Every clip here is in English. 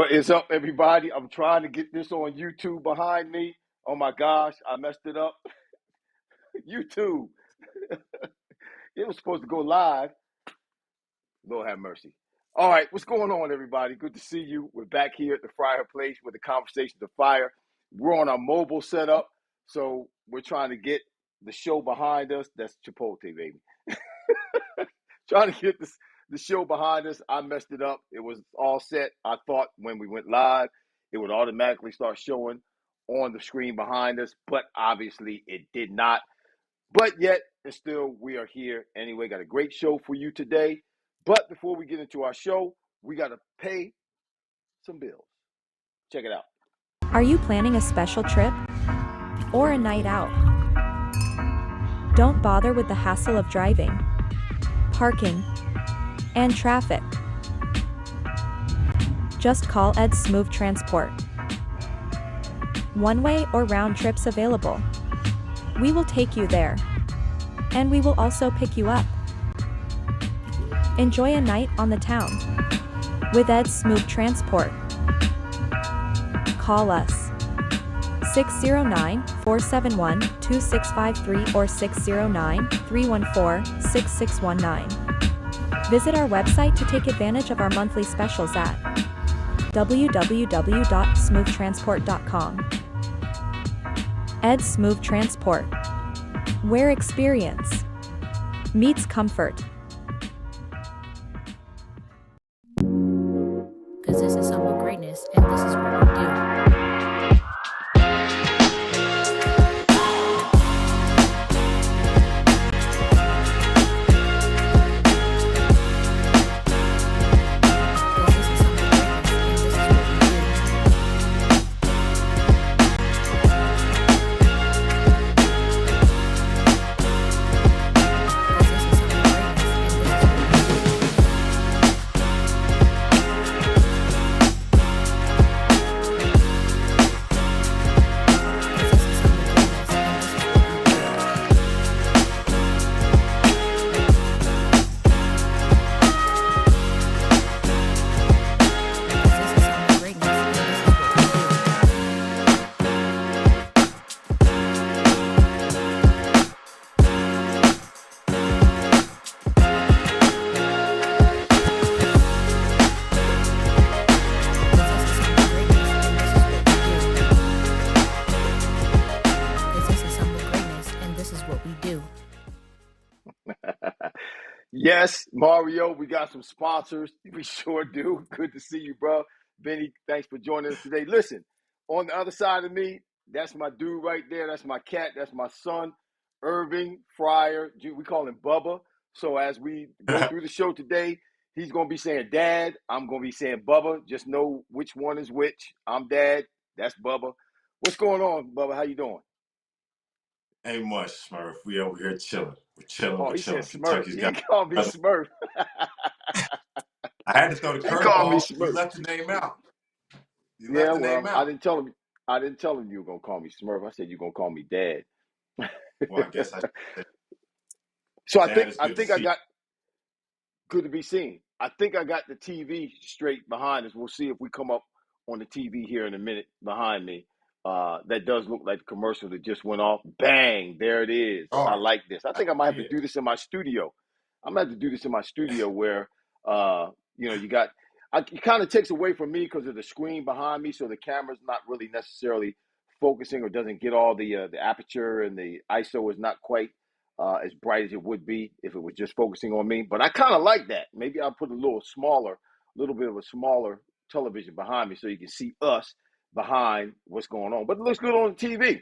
What is up, everybody? I'm trying to get this on YouTube behind me. Oh my gosh, I messed it up. YouTube. It was supposed to go live. Lord have mercy. All right, what's going on, everybody? Good to see you. We're back here at the Fryer Place with the Conversations of Fire. We're on our mobile setup, so we're trying to get the show behind us. That's Chipotle, baby. Trying to get the show behind us. I messed it up. It was all set. I thought when we went live, it would automatically start showing on the screen behind us, but obviously it did not. But yet, and still, we are here anyway. Got a great show for you today. But before we get into our show, we got to pay some bills. Check it out. Are you planning a special trip or a night out? Don't bother with the hassle of driving, parking, and traffic. Just call Ed's Smooth Transport. One-way or round trips available. We will take you there, and we will also pick you up. Enjoy a night on the town with Ed's Smooth Transport. Call us 609-471-2653 or 609-314-6619. Visit our website to take advantage of our monthly specials at www.smooftransport.com. Ed's Smooth Transport, where experience meets comfort. Because this is somewhat greatness, and this is what we do. Yes, Mario, we got some sponsors. We sure do. Good to see you, bro. Benny, thanks for joining us today. Listen, on the other side of me, that's my dude right there. That's my cat. That's my son, Irving Fryar. We call him Bubba. So as we go through the show today, he's going to be saying Dad. I'm going to be saying Bubba. Just know which one is which. I'm Dad. That's Bubba. What's going on, Bubba? How you doing? Ain't much, Smurf. We over here chilling. We're chilling. Oh, We're he said chilling. Smurf. Kentucky's He got. called me Smurf. I had to throw the He called me curveball. You Smurf. left the name out. You left Yeah, the name well, I out. didn't tell him. I didn't tell him you were gonna call me Smurf. I said you're gonna call me Dad. Well, I guess I should say, So Dad, it's I good to think I see got good to be seen. I think I got the TV straight behind us. We'll see if we come up on the TV here in a minute behind me. That does look like the commercial that just went off. Bang! There it is. you. All I right. like this. I I think I might have see to it. do this in my studio. I'm gonna have to do this in my studio where uh, you got. It kind of takes away from me because of the screen behind me, so the camera's not really necessarily focusing or doesn't get all the aperture, and the ISO is not quite as bright as it would be if it was just focusing on me. But I kind of like that. Maybe I'll put a little bit of a smaller television behind me so you can see us behind what's going on. But it looks good on the TV.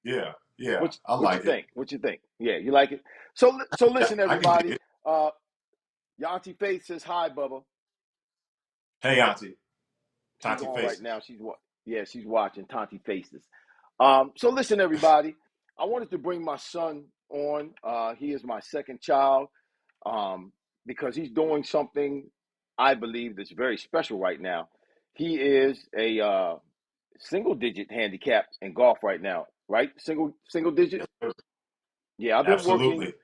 Yeah, yeah. What I what you like it. think? What you think? Yeah, you like it? So Yeah, listen, I can dig everybody. it. Your Auntie Faith says hi, Bubba. Hey, Auntie. She's Tanti on right Faces. now. She's watching Tanti Faces. So listen, everybody. I wanted to bring my son on. He is my second child because he's doing something I believe that's very special right now. He is a single digit handicap in golf right now, right? Single digit. Yes, sir. Yeah, I've been working. Absolutely.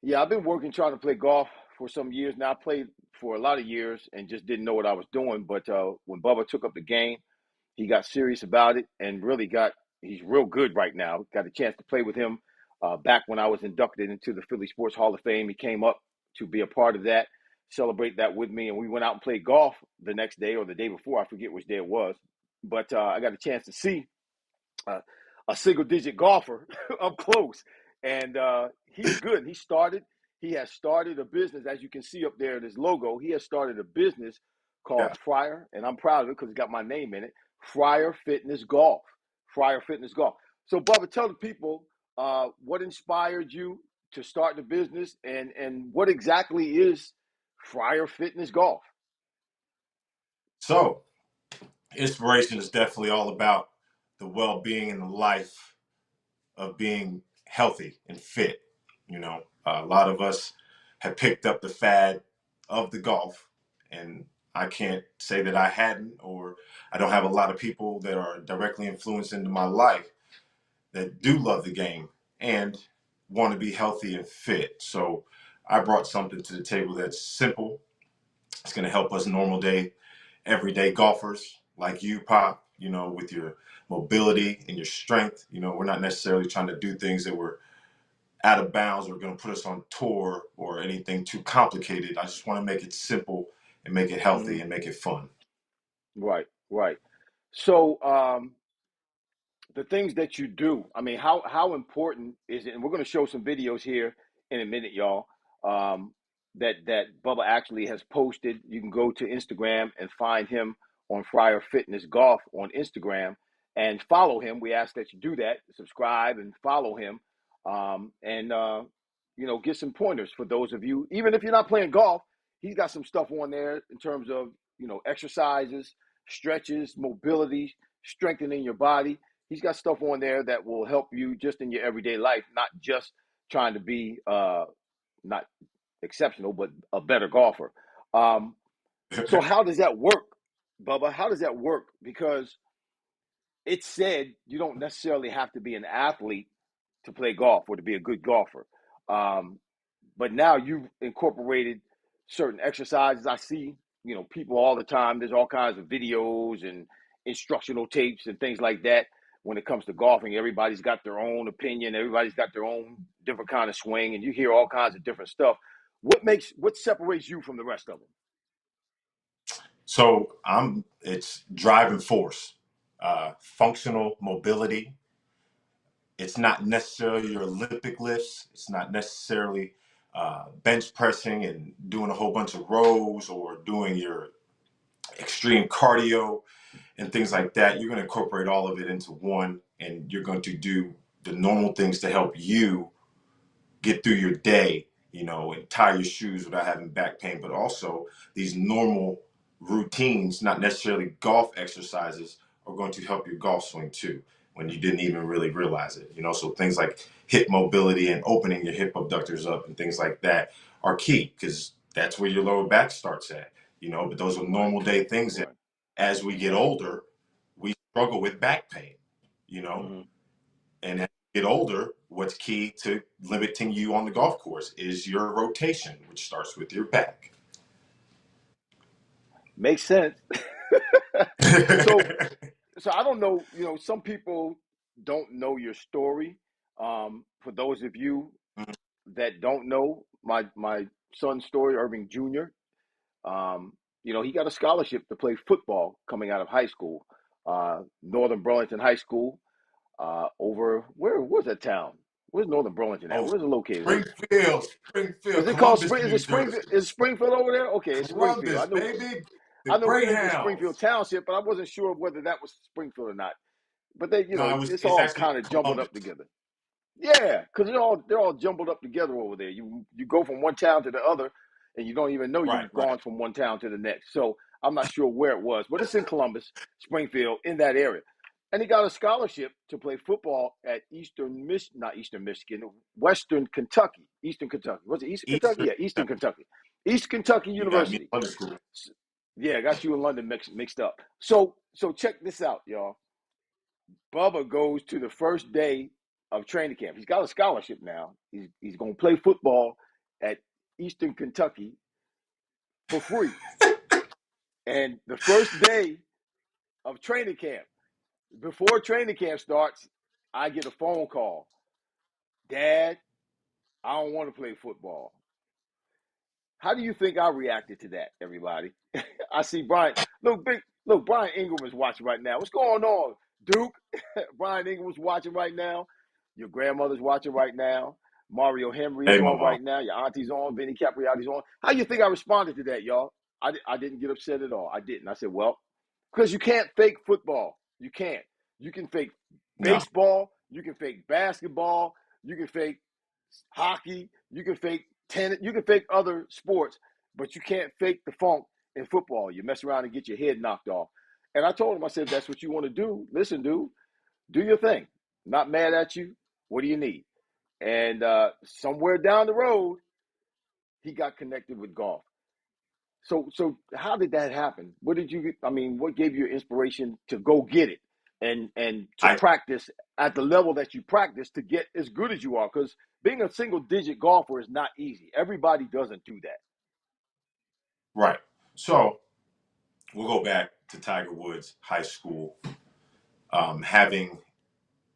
Yeah, I've been working trying to play golf for some years now. I played for a lot of years and just didn't know what I was doing. But when Bubba took up the game, he got serious about it and really he's real good right now. Got a chance to play with him back when I was inducted into the Philly Sports Hall of Fame. He came up to be a part of that, celebrate that with me. And we went out and played golf the next day or the day before. I forget which day it was. But I got a chance to see uh, a single digit golfer up close. And he's good. He has started a business, as you can see up there in his logo. He has started a business called Yeah. Fryar, and I'm proud of it because it's got my name in it. Fryar Fitness Golf. Fryar Fitness Golf. So, Bubba, tell the people what inspired you to start the business and what exactly is Fryar Fitness Golf? So, inspiration is definitely all about the well-being and the life of being healthy and fit. A lot of us have picked up the fad of the golf, and I can't say that I hadn't, or I don't have a lot of people that are directly influenced into my life that do love the game and want to be healthy and fit. So I brought something to the table that's simple. It's going to help us everyday golfers like you, Pop, with your mobility and your strength. We're not necessarily trying to do things that were out of bounds or going to put us on tour or anything too complicated. I just want to make it simple and make it healthy Mm-hmm. and make it fun. Right, right. So, the things that you do. I mean, how important is it? And we're going to show some videos here in a minute, y'all. Um, that Bubba actually has posted. You can go to Instagram and find him on Fryer Fitness Golf on Instagram and follow him. We ask that you do that, subscribe and follow him, and get some pointers for those of you. Even if you're not playing golf, he's got some stuff on there in terms of exercises, stretches, mobility, strengthening your body. He's got stuff on there that will help you just in your everyday life, not just trying to be not exceptional, but a better golfer. Um, so how does that work, Bubba? How does that work? Because it said you don't necessarily have to be an athlete to play golf or to be a good golfer. Um, but now you've incorporated certain exercises. I see, people all the time. There's all kinds of videos and instructional tapes and things like that. When it comes to golfing, everybody's got their own opinion. Everybody's got their own different kind of swing, and you hear all kinds of different stuff. What separates you from the rest of them? So it's driving force, functional mobility. It's not necessarily your Olympic lifts. It's not necessarily bench pressing and doing a whole bunch of rows or doing your extreme cardio and things like that. You're going to incorporate all of it into one, and you're going to do the normal things to help you get through your day, and tie your shoes without having back pain, but also these normal routines, not necessarily golf exercises, are going to help your golf swing too when you didn't even really realize it. So things like hip mobility and opening your hip abductors up and things like that are key because that's where your lower back starts at, but those are Right, normal day things that right, as we get older, we struggle with back pain, you know, hmm and as you get older, what's key to limiting you on the golf course is your rotation, which starts with your back. makes sense. so, so I don't know. Some people don't know your story. For those of you that don't know my son's story, Irving Jr. He got a scholarship to play football coming out of high school, Northern Burlington High School. Over where was that town? Where's Northern Burlington at? Oh, Where's it located? Springfield, Is it called Columbus, Spring? Is New it Jersey. Springfield? Is Springfield over there? Okay, it's Springfield. Columbus, baby. The I know we lived in Springfield Greyhounds. Township, but I wasn't sure whether that was Springfield or not. But they, No, it's it's all actually kind of jumbled Columbus. up together. Yeah, because they're all jumbled up together over there. You go from one town to the other, and you don't even know Right, you've right. gone from one town to the next. So I'm not sure where it was, but it's in Columbus, Springfield, in that area. And he got a scholarship to play football at not Eastern Michigan, Western Kentucky, Eastern Kentucky. Was it Eastern Kentucky? Eastern Yeah, Eastern Kentucky. Kentucky, East Kentucky You got me University. underscore. Yeah, I got you in London mixed up. So check this out, y'all. Bubba goes to the first day of training camp. He's got a scholarship now. He's going to play football at Eastern Kentucky for free. And the first day of training camp, before training camp starts, I get a phone call. Dad, I don't want to play football. How do you think I reacted to that, everybody? I see Brian. Look, Brian Ingram is watching right now. What's going on, Duke? Brian Ingram's watching right now. Your grandmother's watching right now. Mario Henry is Hey, on mama. right now. Your auntie's on. Vinny Capriati's on. How do you think I responded to that, y'all? I didn't get upset at all. I didn't. I said, well, because you can't fake football. You can't. You can fake No. baseball. You can fake basketball. You can fake hockey. You can fake tennis. You can fake other sports, but you can't fake the funk in football. You mess around and get your head knocked off. And I told him, I said, if that's what you want to do, listen, dude, do your thing. Not mad at you. What do you need? And somewhere down the road, he got connected with golf. So how did that happen? What did you? I mean, what gave you inspiration to go get it and to I practice at the level that you practice to get as good as you are? Because being a single digit golfer is not easy. Everybody doesn't do that. right. So we'll go back to Tiger Woods high school, having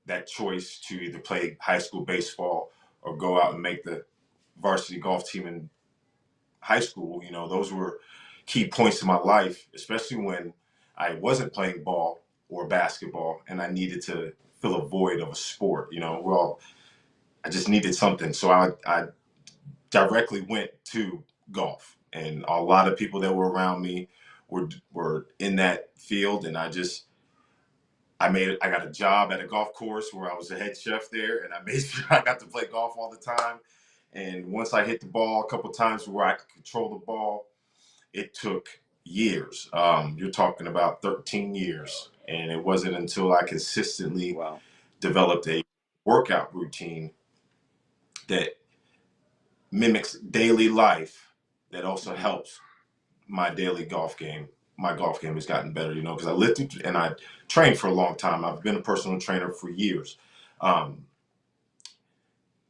that choice to either play high school baseball or go out and make the varsity golf team in high school. You know, those were key points in my life, especially when I wasn't playing ball or basketball and I needed to fill a void of a sport. You know, well, I just needed something. So I directly went to golf. And a lot of people that were around me were in that field, and I got a job at a golf course where I was a head chef there, and I made sure I got to play golf all the time. And once I hit the ball a couple times where I could control the ball, it took years. You're talking about 13 years. And it wasn't until I consistently Wow. developed a workout routine that mimics daily life that also Mm-hmm. helps my daily golf game. My golf game has gotten better, you know, because I lifted and I trained for a long time. I've been a personal trainer for years. Um,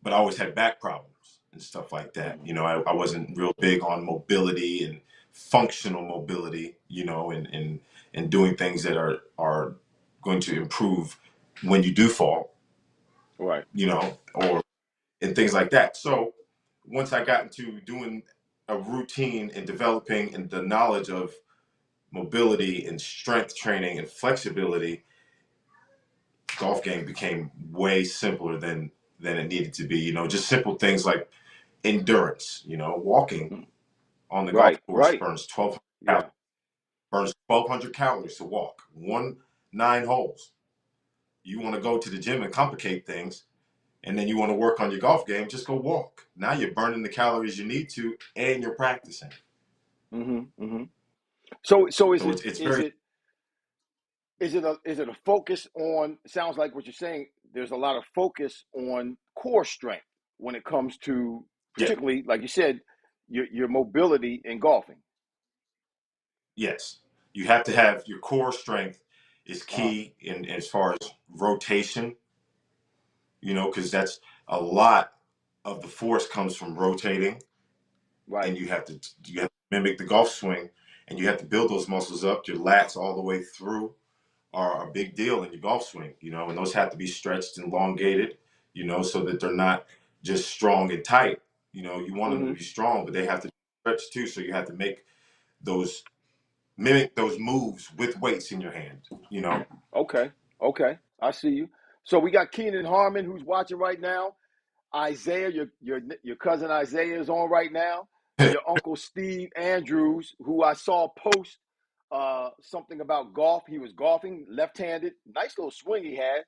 but I always had back problems and stuff like that. Mm-hmm. You know, I wasn't real big on mobility and functional mobility, you know, and doing things that are going to improve when you do fall, Right. you know, or and things like that. So once I got into doing a routine and developing and the knowledge of mobility and strength training and flexibility, golf game became way simpler than it needed to be. You know, just simple things like endurance. You know, walking Mm. on the golf Right. course Right. burns 1,200 calories. Yeah. Burns 1,200 calories to walk 9 holes. You want to go to the gym and complicate things, and then you want to work on your golf game, just go walk. Now you're burning the calories you need to, and you're practicing. Mm-hmm. Mm-hmm. So is So it it's is very, it is it a focus on? Sounds like what you're saying. There's a lot of focus on core strength when it comes to, yeah, particularly like you said, your mobility in golfing. yes. You have to have your core strength is Uh-huh. key in as far as rotation, you know, because that's a lot of the force comes from rotating, Right. and you have to mimic the golf swing, and you have to build those muscles up. Your lats all the way through are a big deal in your golf swing, you know, and those have to be stretched and elongated, you know, so that they're not just strong and tight. You know, you want them to Mm-hmm. be strong, but they have to stretch too. So you have to those mimic those moves with weights in your hand, you know. Okay. Okay. I see you. So we got Keenan Harmon who's watching right now. Isaiah, your cousin Isaiah is on right now. Your uncle Steve Andrews, who I saw post something about golf. He was golfing left-handed. Nice little swing he had.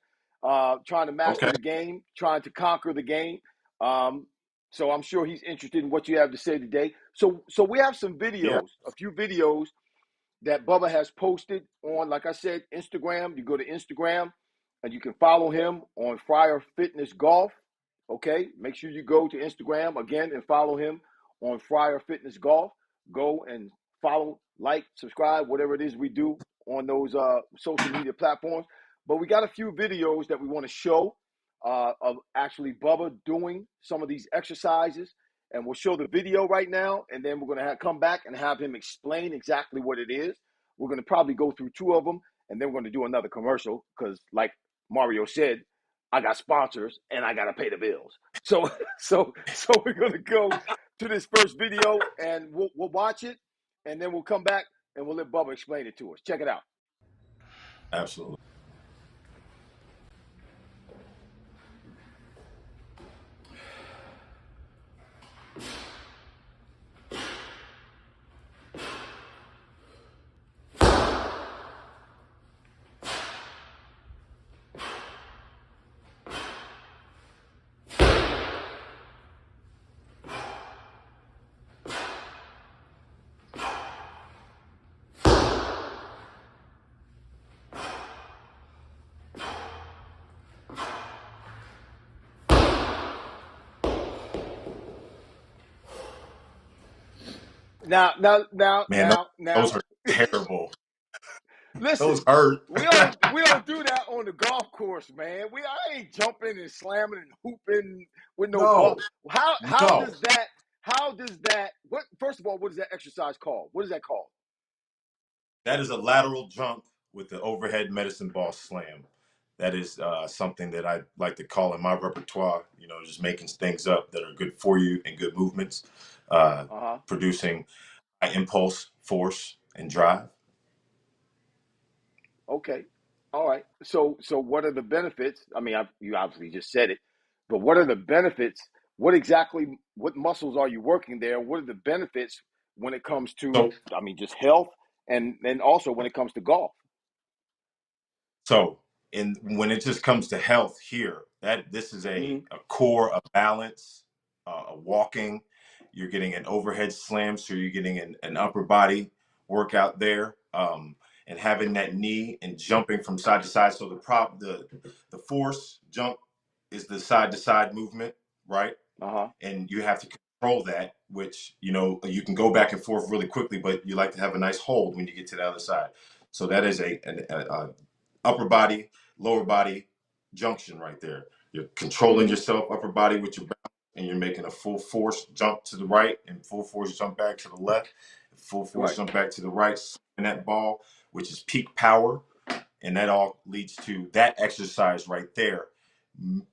Trying to master Okay. the game, trying to conquer the game. So I'm sure he's interested in what you have to say today. So we have some Yeah. videos, a few videos that Bubba has posted on, like I said, Instagram. You go to Instagram and you can follow him on Fryer Fitness Golf. Okay, make sure you go to Instagram again and follow him on Fryer Fitness Golf. Go and follow, like, subscribe, whatever it is we do on those social media platforms. But we got a few videos that we want to show of actually Bubba doing some of these exercises and we'll show the video right now, and then we're going to come back and have him explain exactly what it is. We're going to probably go through two of them, and then we're going to do another commercial because, like Mario said, I got sponsors and I got to pay the bills. So we're going to go to this first video, and we'll watch it, and then we'll come back and we'll let Bubba explain it to us. Check it out. Absolutely. Now. Man, those are terrible. Listen, Those hurt. we don't do that on the golf course, man. I ain't jumping and slamming and hooping with no ball. How does that what first of all, what is that exercise called? What is that called? That is a lateral jump with the overhead medicine ball slam. That is something that I like to call in my repertoire, just making things up that are good for you and good movements, producing high impulse, force, and drive. Okay. All right. So what are the benefits? I mean, you obviously just said it, but what are the benefits? What muscles are you working there? What are the benefits when it comes to, So, just health and also when it comes to golf? So, when it just comes to health here, this is a core, a balance, a walking. You're getting an overhead slam, so you're getting an upper body workout there, and having that knee and jumping from side to side. So the force jump is the side to side movement, right? And you have to control that, which you can go back and forth really quickly, but you like to have a nice hold when you get to the other side. So that is a upper body, lower body junction right there. You're controlling yourself, upper body with your back, and you're making a full force jump to the right and full force jump back to the left, full force jump back to the right, and that ball, which is peak power. And that all leads to that exercise right there.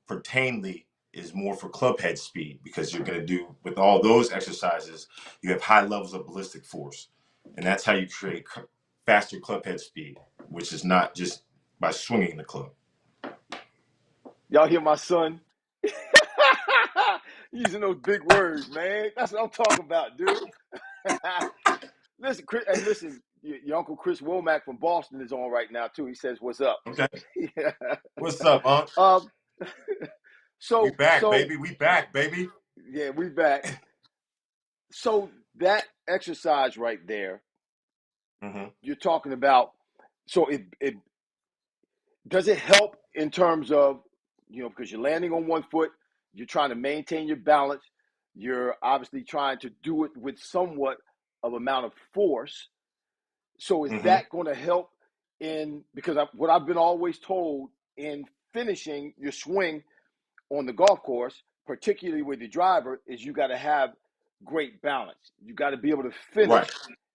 Pertainly is more for club head speed, because you're going to do, with all those exercises, you have high levels of ballistic force. And that's how you create faster club head speed, which is not just by swinging the club. Y'all hear my son using those big words, man? That's what I'm talking about, dude. Listen, Chris, and listen, your uncle Chris Womack from Boston is on right now too. He says, "What's up?" Okay. Yeah. What's up, Unc? We So back, baby. We back, baby. yeah, we back. So that exercise right there, you're talking about. So it does it help in terms of, because you're landing on one foot, you're trying to maintain your balance, you're obviously trying to do it with somewhat of amount of force. So is that going to help because what I've been always told in finishing your swing on the golf course, particularly with the driver, is you got to have great balance. You got to be able to finish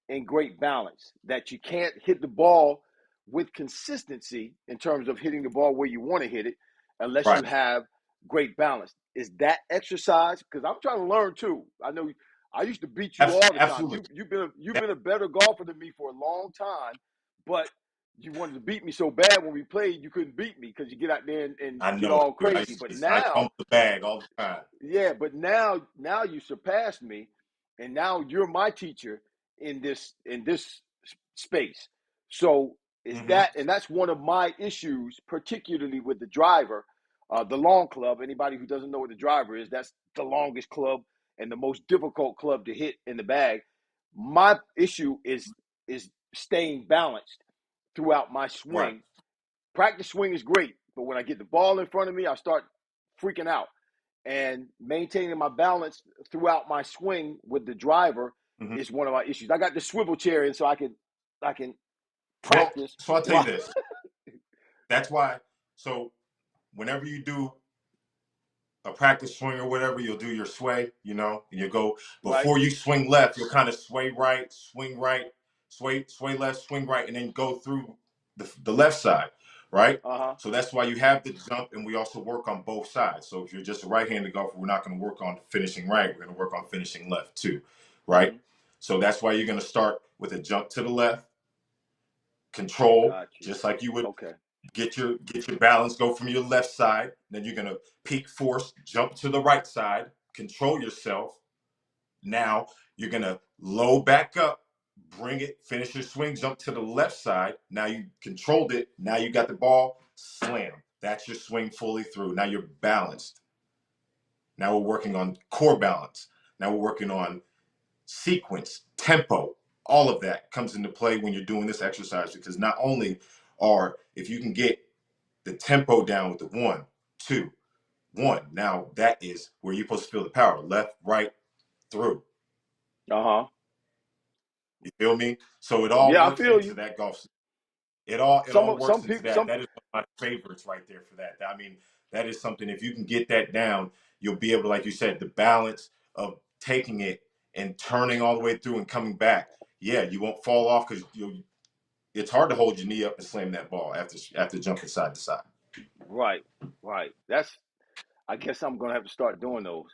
in great balance, that you can't hit the ball with consistency in terms of hitting the ball where you want to hit it unless you have great balance. Is that exercise? Because I'm trying to learn too. I know I used to beat you all the time. You've been a better golfer than me for a long time, but you wanted to beat me so bad when we played, you couldn't beat me because you get out there and I get know all it. crazy. But I now, pump the bag all the time. yeah, but now you surpassed me, and now you're my teacher in this space. So is that, and that's one of my issues, particularly with the driver, the long club. Anybody who doesn't know what the driver is, that's the longest club and the most difficult club to hit in the bag. My issue is staying balanced throughout my swing. Practice swing is great, but when I get the ball in front of me, I start freaking out. And maintaining my balance throughout my swing with the driver is one of my issues. I got the swivel chair in so I can practice. So I'll tell you this. That's why. So whenever you do a practice swing or whatever, you'll do your sway, you know, and you go Right. before you swing left, you'll kind of sway right, sway left, swing right, and then go through the left side, right? Uh-huh. So that's why you have the jump, and we also work on both sides. So if you're just a right-handed golfer, we're not going to work on finishing right. We're going to work on finishing left too, right? Mm-hmm. So that's why you're going to start with a jump to the left, control, Got you. just like you would Okay. get your balance, go from your left side. Then you're going to peak force, jump to the right side, control yourself. Now you're going to low back up, bring it, finish your swing, jump to the left side. Now you controlled it. Now you got the ball, slam. That's your swing fully through. Now you're balanced. Now we're working on core balance. Now we're working on sequence, tempo. All of that comes into play when you're doing this exercise, because not only if you can get the tempo down with the 1, 2, 1, now that is where you're supposed to feel the power. Left, right, through. Uh-huh. You feel me? So it all Yeah, I works feel into you. that golf. It all works Some into people, that. That is one of my favorites right there for that. I mean, that is something, if you can get that down, you'll be able to, like you said, the balance of taking it and turning all the way through and coming back. Yeah, you won't fall off, because it's hard to hold your knee up and slam that ball after jumping side to side. right, right. I guess I'm gonna have to start doing those.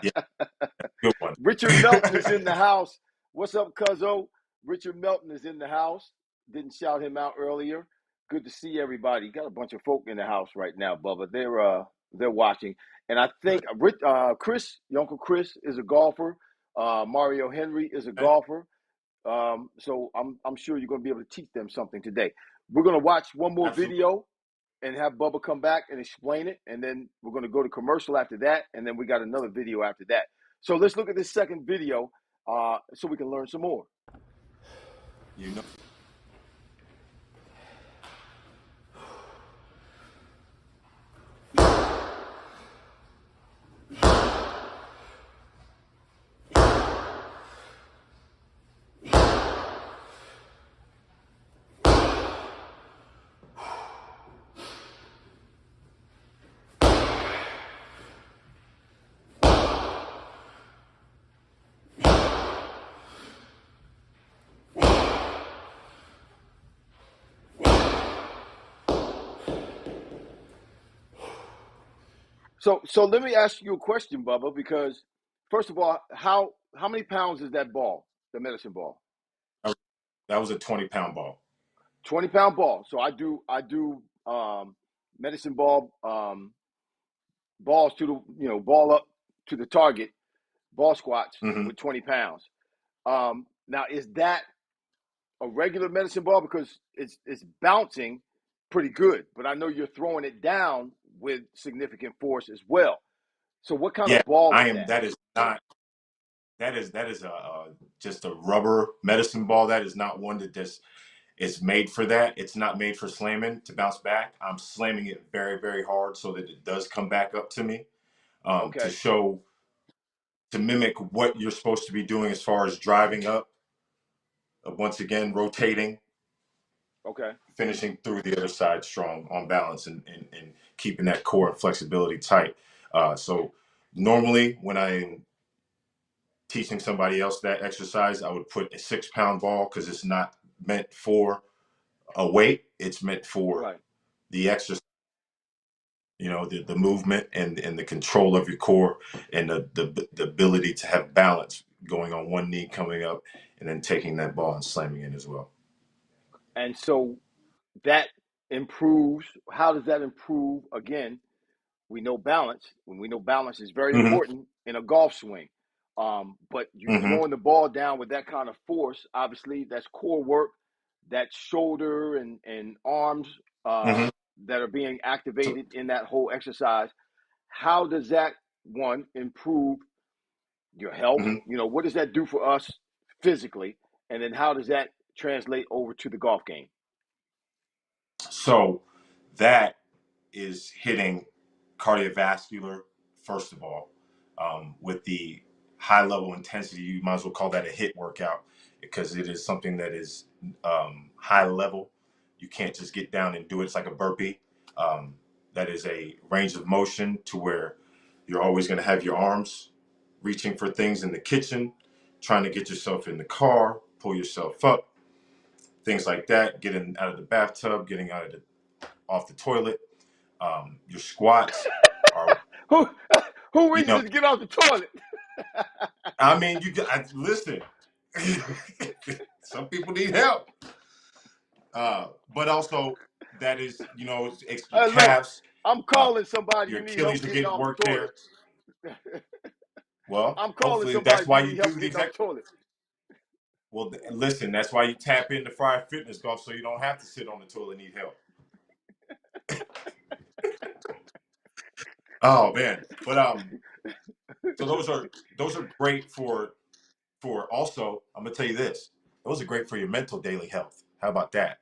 Yeah, good one. Richard Melton is in the house. What's up, Cuzzo? Richard Melton is in the house. Didn't shout him out earlier. Good to see everybody. Got a bunch of folk in the house right now, Bubba. They're watching, and I think Chris, your Uncle Chris, is a golfer. Mario Henry is a golfer. So I'm sure you're gonna be able to teach them something today. We're gonna watch one more Absolutely. video and have Bubba come back and explain it, and then we're gonna go to commercial after that, and then we got another video after that. So let's look at this second video, so we can learn some more. You know. So let me ask you a question, Bubba, because first of all, how many pounds is that ball, the medicine ball? That was a 20-pound ball. 20-pound ball. So I do medicine ball balls to the ball up to the target, ball squats Mm-hmm. with 20 pounds. Now is that a regular medicine ball, because it's bouncing pretty good, but I know you're throwing it down with significant force as well. So what kind Yeah, of ball I is am. that? That is not. That is just a rubber medicine ball. That is not one that just is made for that. It's not made for slamming to bounce back. I'm slamming it very, very hard so that it does come back up to me, Okay. to mimic what you're supposed to be doing as far as driving up, once again, rotating, Okay. finishing through the other side strong on balance, and keeping that core and flexibility tight. So normally when I'm teaching somebody else that exercise, I would put a 6-pound ball, because it's not meant for a weight. It's meant for Right. the exercise, the movement and the control of your core, and the ability to have balance going on one knee, coming up, and then taking that ball and slamming it as well. And so that improves. How does that improve? Again, we know balance. When we know balance is very Mm-hmm. important in a golf swing. But you Mm-hmm. throwing the ball down with that kind of force, obviously that's core work, that shoulder and arms Mm-hmm. that are being So, activated in that whole exercise. How does that one improve your health? mm-hmm. What does that do for us physically? And then how does that translate over to the golf game? So that is hitting cardiovascular, first of all, with the high level intensity. You might as well call that a hit workout, because it is something that is high level. You can't just get down and do it. It's like a burpee. that is a range of motion to where you're always going to have your arms reaching for things in the kitchen, trying to get yourself in the car, pull yourself up, things like that, getting out of the bathtub, getting off the toilet. Your squats are, Who who you reaches know, to get off the toilet? I mean, listen. Some people need help, but also that is, it's your Look, calves, I'm uh, calling somebody your who need help Achilles are getting getting off the worked toilet. there. Well, I'm calling hopefully somebody that's who why you need help do getting these. off the toilet. Well, listen, that's why you tap into Fryar Fitness Golf, so you don't have to sit on the toilet and need help. Oh man, but so those are great for also. I'm gonna tell you this; those are great for your mental daily health. How about that?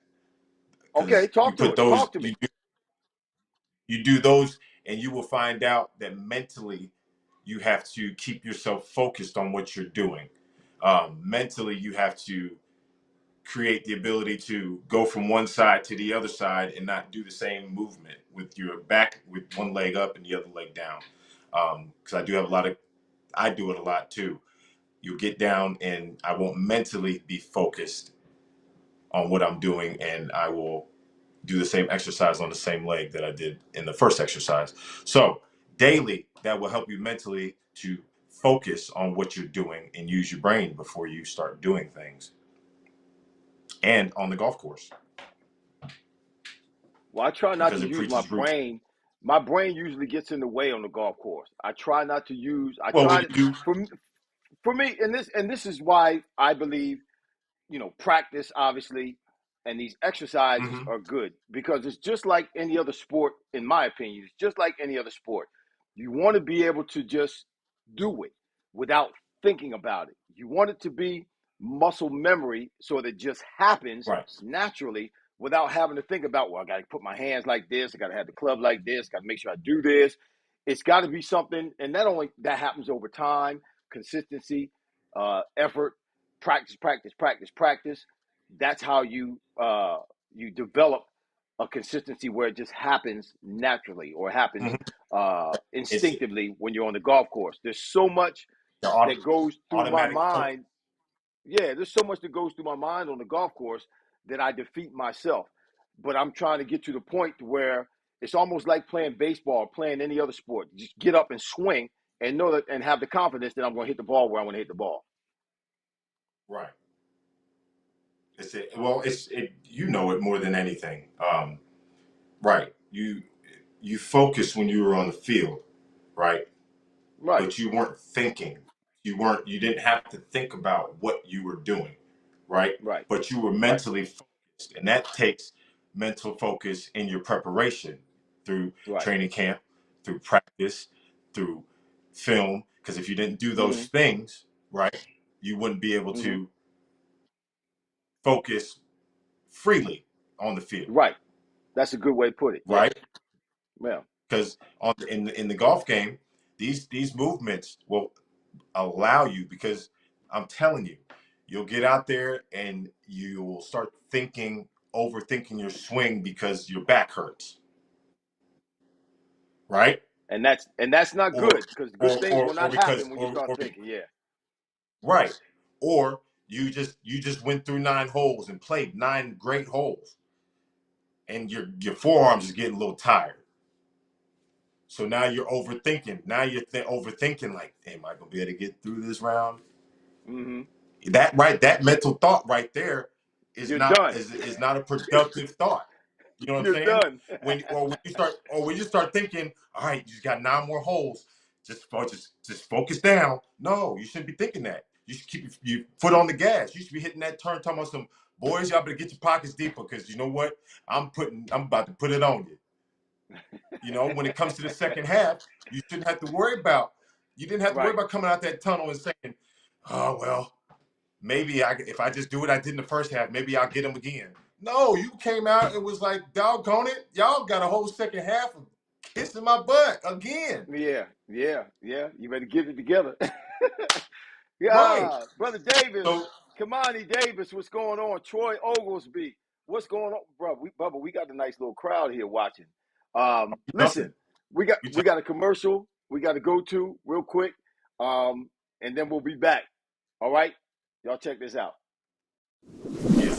Okay, Because you talk to put us. those, Talk to me. you do those, and you will find out that mentally you have to keep yourself focused on what you're doing. Mentally, you have to create the ability to go from one side to the other side and not do the same movement with your back with one leg up and the other leg down. Because I do it a lot too. You get down and I won't mentally be focused on what I'm doing, and I will do the same exercise on the same leg that I did in the first exercise. So daily, that will help you mentally to focus on what you're doing and use your brain before you start doing things. And on the golf course, Well, I try not because to it use my preaches routine. brain. My brain usually gets in the way on the golf course. I try not to use. I Well, try when to you for me, and this is why I believe practice obviously, and these exercises hmm are good because it's just like any other sport, in my opinion. It's just like any other sport. You want to be able to just do it without thinking about it. You want it to be muscle memory so that it just happens right, naturally without having to think about, well, I got to put my hands like this, I got to have the club like this, got to make sure I do this. It's got to be something, and not only that happens over time, consistency, effort, practice, practice, practice, practice. That's how you develop a consistency where it just happens naturally or happens hmm it's instinctively when you're on the golf course. There's so much the that goes through my automatic focus. mind. Yeah, there's so much that goes through my mind on the golf course that I defeat myself. But I'm trying to get to the point where it's almost like playing baseball or playing any other sport. Just get up and swing and know that and have the confidence that I'm going to hit the ball where I want to hit the ball. Right. You know it more than anything. Right. You focus when you were on the field, right? Right, But you weren't thinking. You didn't have to think about what you were doing, right? right, But you were right, mentally focused, and that takes mental focus in your preparation through right. training camp, through practice, through film. Because if you didn't do those Mm-hmm, things, right, you wouldn't be able mm-hmm. to focus freely on the field, Right. That's a good way to put it. Yeah. right? Well. Because in the golf game, these movements will allow you, because I'm telling you, you'll get out there and you'll start overthinking your swing because your back hurts, right? And that's not Or good because good things will or not because happen when you start thinking. Yeah. right, or you just went through 9 holes and played 9 great holes, and your forearms is getting a little tired. So now you're overthinking. Now you're overthinking, like, am I gonna be able to get through this round? Mm-hmm. That mental thought right there is You're not done. is not a productive thought. You know what I'm You're saying? done. When you start thinking, all right, you just got 9 more holes, just focus down. No, you shouldn't be thinking that. You should keep your foot on the gas. You should be hitting that turn, talking about some boys. Y'all better get your pockets deeper, because you know what? I'm about to put it on you. When it comes to the second half, you shouldn't have to worry about. You didn't have to worry Right. about coming out that tunnel and saying, "Oh well, maybe if I just do what I did in the first half, maybe I'll get him again." No, you came out. It was like, doggone it, y'all got a whole second half of kissing my butt again. Yeah. Yeah. Yeah. You better get it together. Right. Yeah. Brother Davis. So Kamani Davis. What's going on? Troy Oglesby. What's going on? Bro, Bubba, we got a nice little crowd here watching. Listen, Nothing. we got You we got a commercial we got to go to real quick, and then we'll be back. All right, y'all check this out. yeah.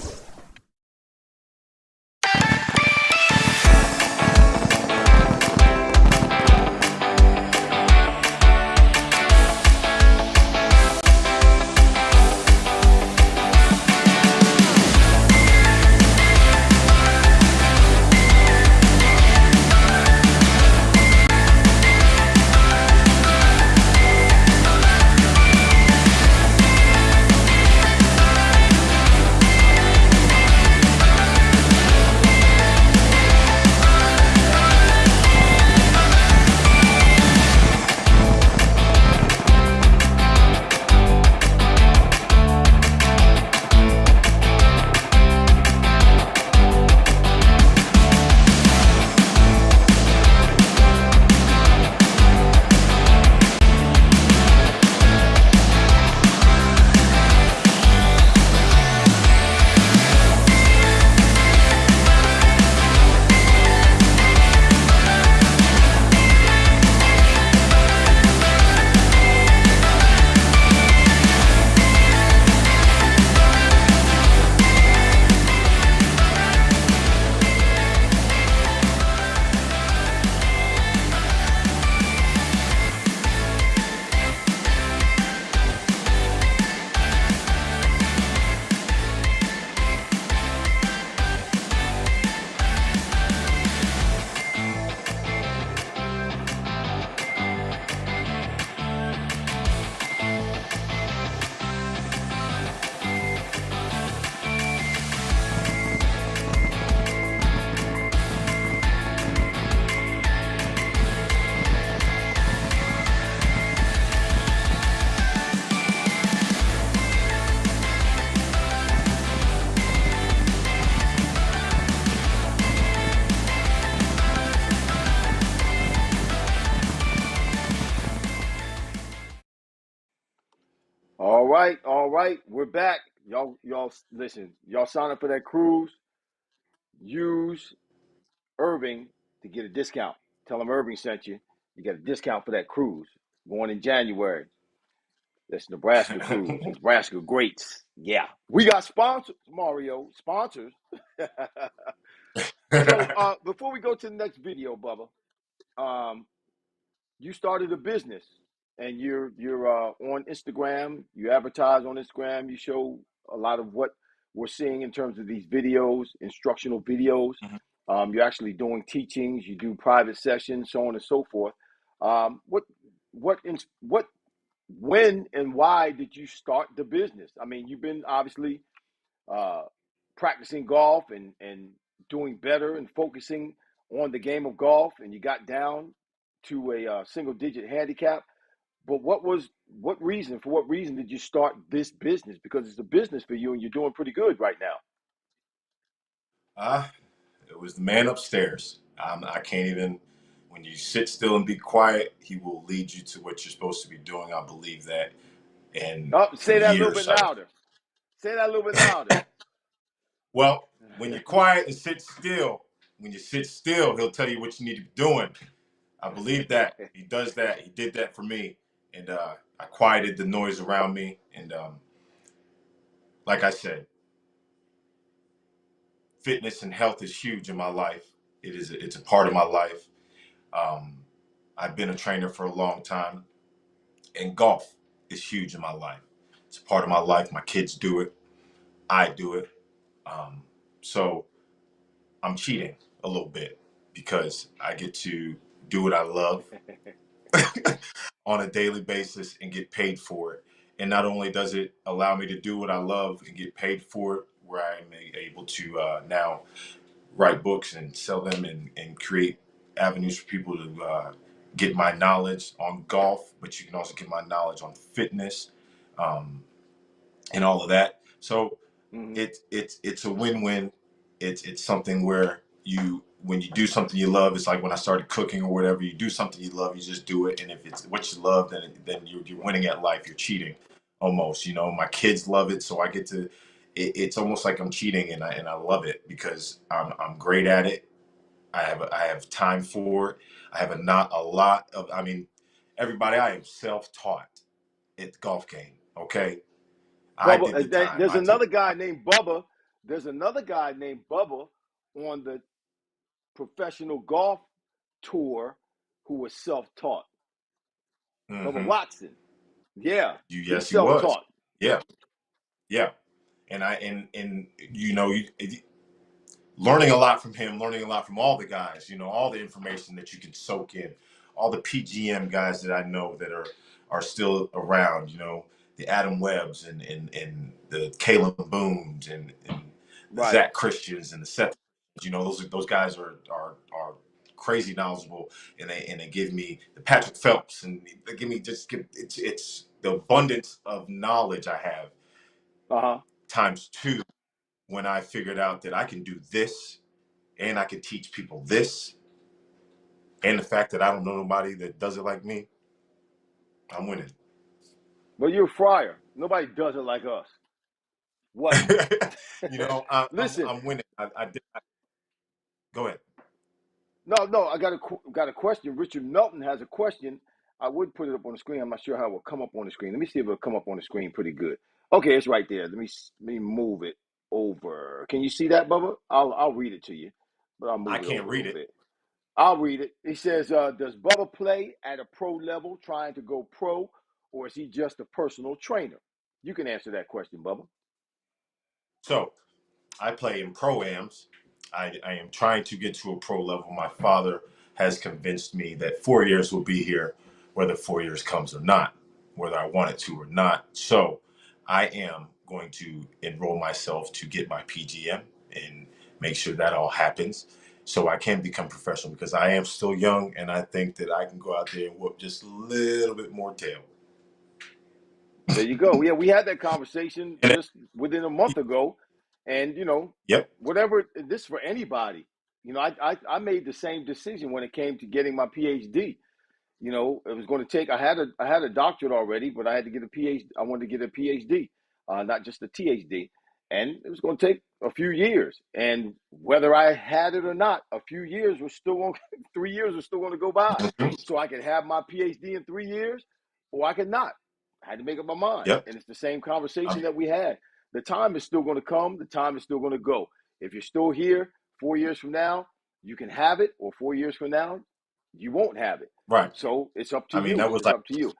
All right, we're back. Y'all listen. Y'all sign up for that cruise. Use Irving to get a discount. Tell him Irving sent you. You get a discount for that cruise going in January. That's Nebraska cruise. Nebraska greats. Yeah, we got sponsors, Mario sponsors. So before we go to the next video, Bubba, um, you started a business and you're on Instagram. You advertise on Instagram. You show a lot of what we're seeing in terms of these videos, instructional videos. Mhm. You're actually doing teachings. You do private sessions, so on and so forth. What what when and why did you start the business? I mean, you've been obviously uh, practicing golf and doing better and focusing on the game of golf, and you got down to a single digit handicap. But for what reason did you start this business? Because it's a business for you, and you're doing pretty good right now. uh, it was the man upstairs. I can't even. When you sit still and be quiet, he will lead you to what you're supposed to be doing. I believe that, and Oh, for say that a little years bit I've. louder. Say that a little bit louder. Well, when you're quiet and sit still, when you sit still, he'll tell you what you need to be doing. I believe that he does that. He did that for me, and I quieted the noise around me. And like I said, fitness and health is huge in my life. It's a part of my life. Um, I've been a trainer for a long time, and golf is huge in my life. It's a part of my life. My kids do it. I do it. Um, so I'm cheating a little bit because I get to do what I love on a daily basis and get paid for it. And not only does it allow me to do what I love and get paid for it, where I'm able to now write books and sell them and create avenues for people to get my knowledge on golf, but you can also get my knowledge on fitness and all of that. So Hmm. it's a win-win. It's something where when you do something you love, it's like when I started cooking or whatever. You do something you love, you just do it, and if it's what you love, then you're winning at life. You're cheating, almost. You know, my kids love it, so I get to. It's almost like I'm cheating, and I love it because I'm great at it. I have time for it. I have not a lot of. I mean, everybody. I am self-taught at the golf game. Okay, I Bubba, did the time. there's I took. another guy named Bubba. There's another guy named Bubba on the professional golf tour who was self-taught. Bubba Mm-hmm. Watson. Yeah, he's Yes, he was. self-taught. Yeah, yeah. And you know, learning a lot from him, learning a lot from all the guys, you know, all the information that you can soak in, all the PGM guys that I know that are still around, you know, the Adam Webbs and the Caleb Boones and the Right. Zach Christians and the Seth, you know, those guys are crazy knowledgeable, and they give me the Patrick Phelps, and they give me it's the abundance of knowledge I have Uh-huh. times two when I figured out that I can do this and I can teach people this, and the fact that I don't know nobody that does it like me, I'm winning. But you're a Fryer. Nobody does it like us. What? You know, Listen, I'm winning. Go ahead. no, I got a question. Richard Melton has a question. I would put it up on the screen. I'm not sure how it will come up on the screen. Let me see if it'll come up on the screen pretty good. Okay, it's right there. Let me move it over. Can you see that, Bubba? I'll read it to you, but I'll I move it can't over a read little it. bit. I'll read it. He says, does Bubba play at a pro level, trying to go pro, or is he just a personal trainer? You can answer that question, Bubba. So I play in pro-ams. I am trying to get to a pro level. My father has convinced me that 4 years will be here, whether 4 years comes or not, whether I want it to or not. So I am going to enroll myself to get my PGM and make sure that all happens so I can become professional, because I am still young and I think that I can go out there and whoop just a little bit more tail. There you go. Yeah, we had that conversation And just within a month ago, and yep. whatever this for anybody. I made the same decision when it came to getting my PhD. It was going to take. I had a doctorate already, but I had to get a PhD. I wanted to get a PhD, not just a THD, and it was going to take a few years. And whether I had it or not, a few years was still going. 3 years was still going to go by, Mhm. so I could have my PhD in 3 years, or I could not. I had to make up my mind, Yep. and it's the same conversation that we had. The time is still going to come. The time is still going to go. If you're still here 4 years from now, you can have it, or 4 years from now, you won't have it. Right. So it's up to I mean, you. that was It's like, up to you.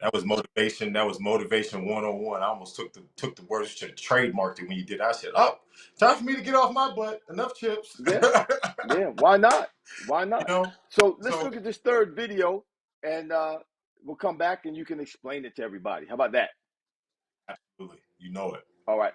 that was motivation. That was motivation 101. I almost took the words, should have trademarked it when you did. I said, "Oh, time for me to get off my butt. Enough chips." Yeah, yeah. Why not? Why You not? know. So let's So look at this third video, and we'll come back and you can explain it to everybody. How about that? absolutely, you know it. All right.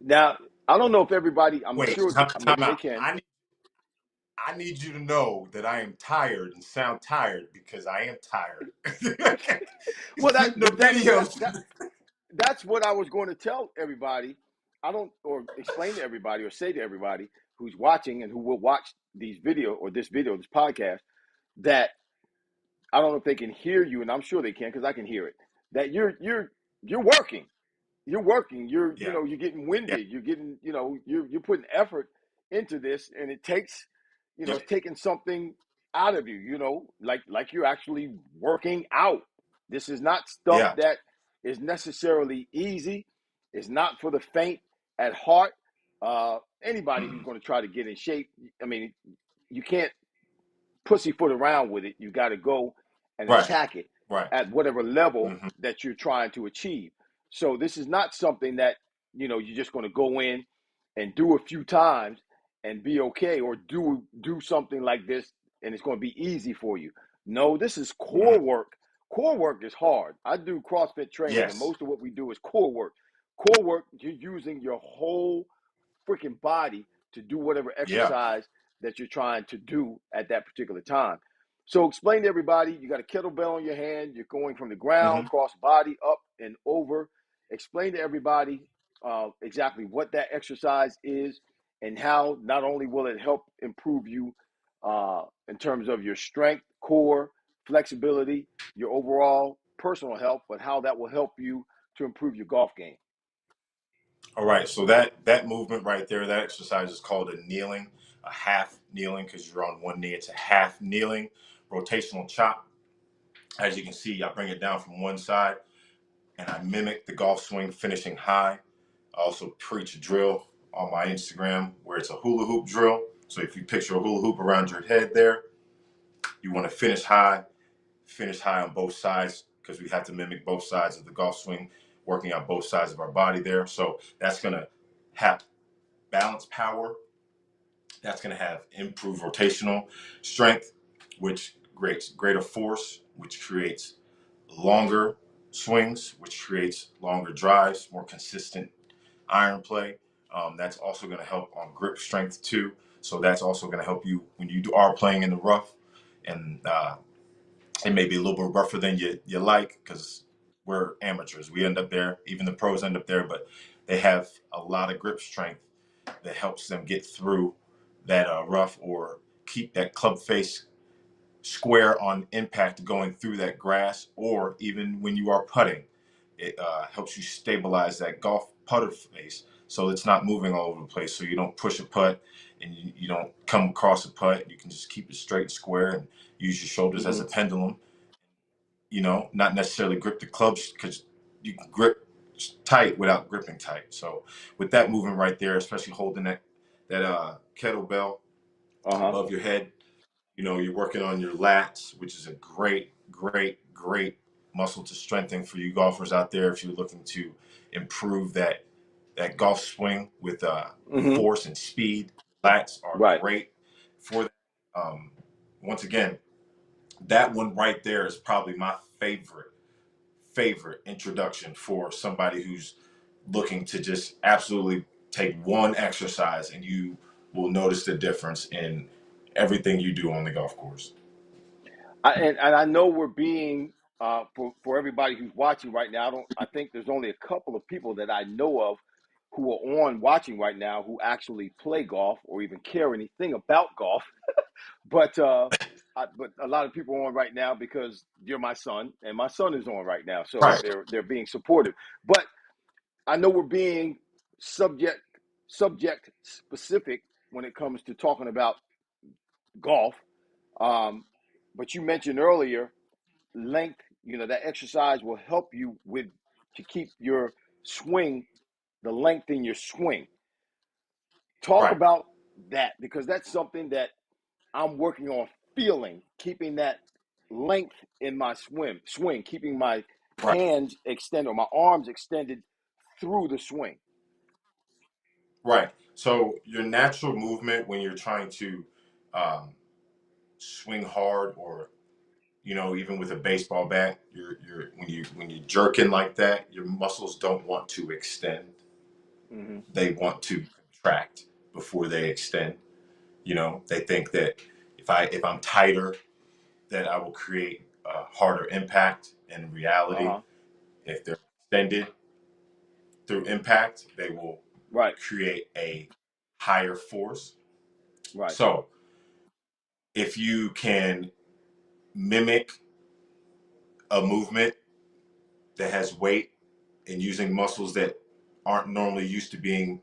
Now, I don't know if everybody. I'm Wait, sure time maybe they out. can. I need you to know that I am tired and sound tired because I am tired. Well, The videos. that's what I was going to tell everybody. I don't or explain to everybody or say to everybody who's watching and who will watch these this podcast, that I don't know if they can hear you, and I'm sure they can because I can hear it. That you're working, you're working. Yeah, You're getting yeah, winded. You're getting you're putting effort into this, and it takes yep, it's taking something out of you. Like you're actually working out. This is not stuff yeah, that is necessarily easy. It's not for the faint at heart. Anybody who's mm, going to try to get in shape, I mean, you can't pussyfoot around with it. You got to go and right, attack it right, at whatever level hmm, that you're trying to achieve. So this is not something that you're just going to go in and do a few times and be okay, or do something like this and it's going to be easy for you. No, this is core work. Core work is hard. I do CrossFit training, and Yes. most of what we do is core work. Core work, you're using your whole freaking body to do whatever Yeah. exercise that you're trying to do at that particular time. So explain to everybody, you got a kettlebell in your hand, you're going from the ground, cross body, up and over. Explain to everybody exactly what that exercise is and how not only will it help improve you in terms of your strength, core, flexibility, your overall personal health, but how that will help you to improve your golf game. All right, so that movement right there, that exercise is called a kneeling, a half kneeling because you're on one knee. It's a half kneeling rotational chop. As you can see, I bring it down from one side and I mimic the golf swing finishing high. I also preach a drill on my Instagram where it's a hula hoop drill. So if you picture a hula hoop around your head there, you want to finish high on both sides because we have to mimic both sides of the golf swing, working on both sides of our body there. So that's going to have balance power. That's going to have improved rotational strength, which creates greater force, which creates longer swings, which creates longer drives, more consistent iron play. That's also going to help on grip strength too. So that's also going to help you when you are playing in the rough, and it may be a little bit rougher than you like because we're amateurs. We end up there, even the pros end up there, but they have a lot of grip strength that helps them get through that rough or keep that club face square on impact going through that grass, or even when you are putting, it helps you stabilize that golf putter face so it's not moving all over the place. So you don't push a putt and you don't come across a putt. You can just keep it straight and square and use your shoulders as a pendulum. Not necessarily grip the clubs because you can grip tight without gripping tight. So with that movement right there, especially holding that kettlebell Uh-huh. above your head, you're working on your lats, which is a great, great, great muscle to strengthen for you golfers out there. If you're looking to improve that golf swing with Mm-hmm. force and speed, lats are Right. great for that. Once again, that one right there is probably my favorite introduction for somebody who's looking to just absolutely take one exercise and you will notice the difference in everything you do on the golf course. And I know we're being for everybody who's watching right now. I think there's only a couple of people that I know of who are on watching right now who actually play golf or even care anything about golf. But but a lot of people are on right now because you're my son, and my son is on right now, so Right. they're being supportive. But I know we're being subject subject specific when it comes to talking about golf. Um, but you mentioned earlier length. That exercise will help you with to keep your swing, the length in your swing. Talk Right. about that because that's something that I'm working on feeling, keeping that length in my swing, keeping my Right. hands extended or my arms extended through the swing. Right. So your natural movement when you're trying to um, swing hard, or even with a baseball bat, you're when you jerk in like that, your muscles don't want to extend; Mm-hmm. they want to contract before they extend. They think that if I'm tighter, that I will create a harder impact. In reality, Uh-huh. if they're extended through impact, they will Right. create a higher force. Right. So if you can mimic a movement that has weight and using muscles that aren't normally used to being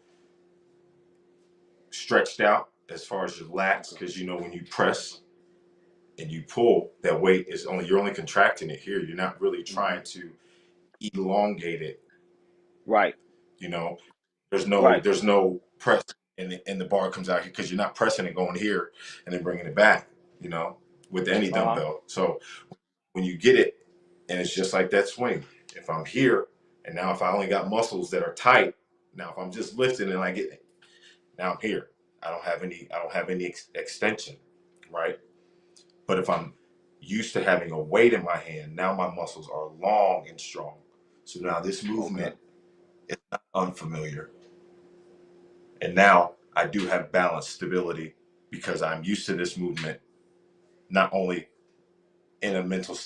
stretched out as far as your lats, Okay. because when you press and you pull, that weight is you're only contracting it here. You're not really Mm-hmm. trying to elongate it. Right. You know, there's no press and the bar comes out here because you're not pressing it going here and then bringing it back. You know, with any Uh-huh. dumbbell. So when you get it, and it's just like that swing. If I'm here, and now if I only got muscles that are tight, now if I'm just lifting and I now I'm here. I don't have any extension, right? But if I'm used to having a weight in my hand, now my muscles are long and strong. So now this Okay. movement is not unfamiliar. And now I do have balance, stability, because I'm used to this movement, not only in a mental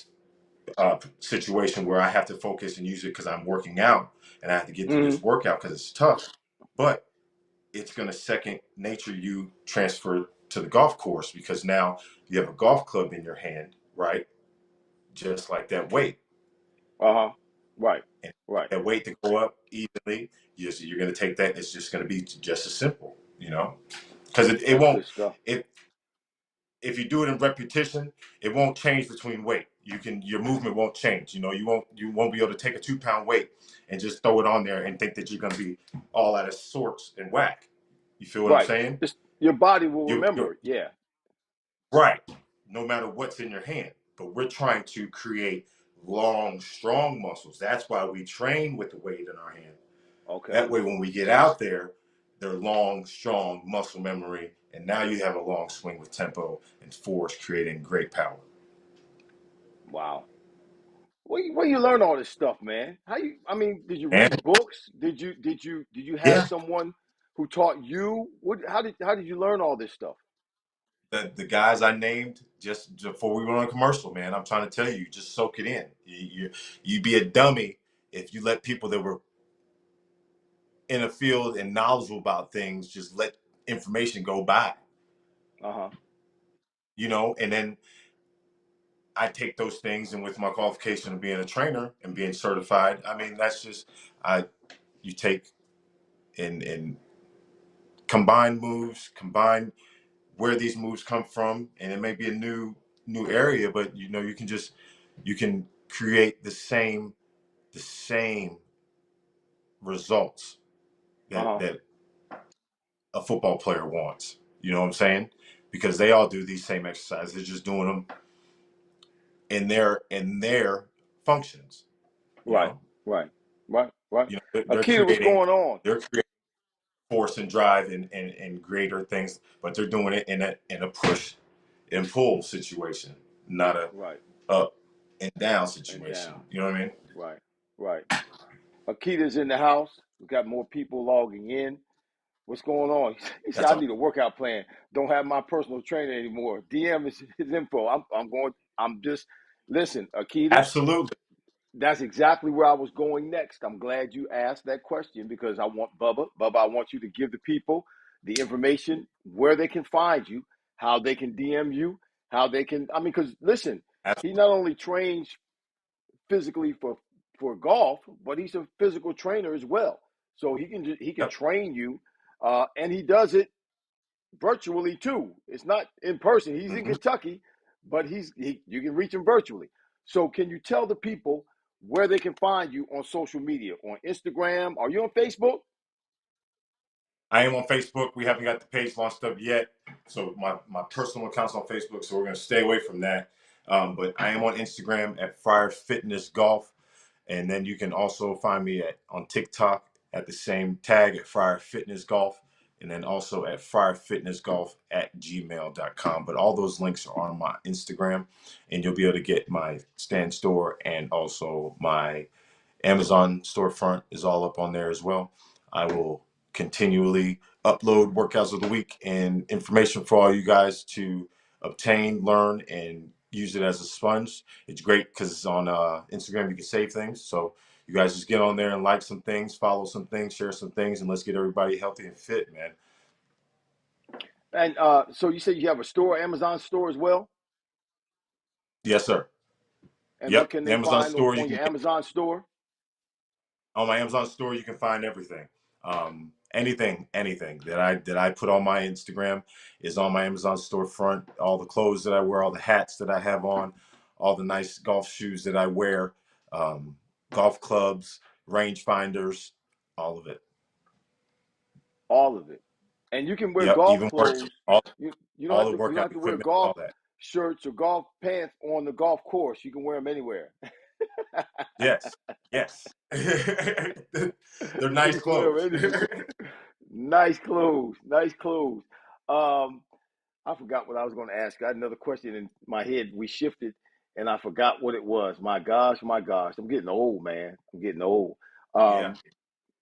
situation where I have to focus and use it because I'm working out and I have to get through Hmm. this workout because it's tough, but it's going to second nature you transfer to the golf course because now you have a golf club in your hand, right? Just like that weight. Uh-huh. Right. And Right. that weight to go up evenly, you're going to take that. It's just going to be just as simple, because it That's won't, good stuff. it, if you do it in repetition, it won't change between weight. Your movement won't change. You won't be able to take a 2 pound weight and just throw it on there and think that you're going to be all out of sorts and whack. You feel what I'm Right. saying? It's, your body will You're remember it. Yeah. right. No matter what's in your hand, but we're trying to create long, strong muscles. That's why we train with the weight in our hand. Okay. That way, when we get out there, they're long, strong muscle memory, and now you have a long swing with tempo and force, creating great power. Wow. Where you learn all this stuff, man? How you? I mean, did you And read books? Did you have yeah, someone who taught you? How did you learn all this stuff? the guys I named just before we went on commercial, man, I'm trying to tell you, just soak it in. You'd be a dummy if you let people that were in a field and knowledgeable about things just let information go by, Uh huh. and then I take those things, and with my qualification of being a trainer and being certified, I mean, that's just, I, you take and combine moves, combine where these moves come from, and it may be a new area, but you can create the same results Uh that huh. that a football player wants. You know what I'm saying? Because they all do these same exercises. They're just doing them in their functions. You Right. know, Right. Right. Right. they're Akita, what's creating going on? they're creating force and drive and greater things, but they're doing it in a push and pull situation, not a Right. up and down And situation. down. You know what I mean? Right. Right. Akita's in the house. We got more people logging in. What's going on? He said, That's I all. need a workout plan. Don't have my personal trainer anymore. DM is his info. I'm going, I'm just, listen, Akita, Absolutely. that's exactly where I was going next. I'm glad you asked that question because I want Bubba, I want you to give the people the information where they can find you, how they can DM you, how they can, I mean, because listen, he Absolutely. not only trains physically for golf, but he's a physical trainer as well. So he can Yep. train you, and he does it virtually too. It's not in person. He's in hmm Kentucky, but you can reach him virtually. So can you tell the people where they can find you on social media, on Instagram? Are you on Facebook? I am on Facebook. We haven't got the page launched up yet, so my personal account's on Facebook. So we're going to stay away from that. But I am on Instagram at Fryer Fitness Golf. And then you can also find me on TikTok at the same tag at Fryer Fitness Golf, and then also at fryerfitnessgolf@gmail.com. But all those links are on my Instagram, and you'll be able to get my stand store and also my Amazon storefront is all up on there as well. I will continually upload workouts of the week and information for all you guys to obtain, learn, and use it as a sponge. It's great because it's on Instagram. You can save things. So you guys just get on there and like some things, follow some things, share some things, and let's get everybody healthy and fit, man. And so you said you have a store, Amazon store as well. Yes, sir. And what Yep. can The they Amazon find store, you on can your get Amazon store? on my Amazon store, you can find everything. Anything that I put on my Instagram is on my Amazon storefront. All the clothes that I wear, all the hats that I have on, all the nice golf shoes that I wear, um, golf clubs, range finders, all of it. All of it. And you can wear Yep, golf even work, clothes. all You don't all have the to you don't workout have to wear equipment, all golf that. shirts or golf pants on the golf course. You can wear them anywhere. Yes, yes. They're You nice can wear clothes. them anywhere. Nice clothes. Nice clothes. Um, I forgot what I was going to ask. I had another question in my head. We shifted, and I forgot what it was. My gosh, my gosh. I'm getting old, man. I'm getting old. Yeah, Um,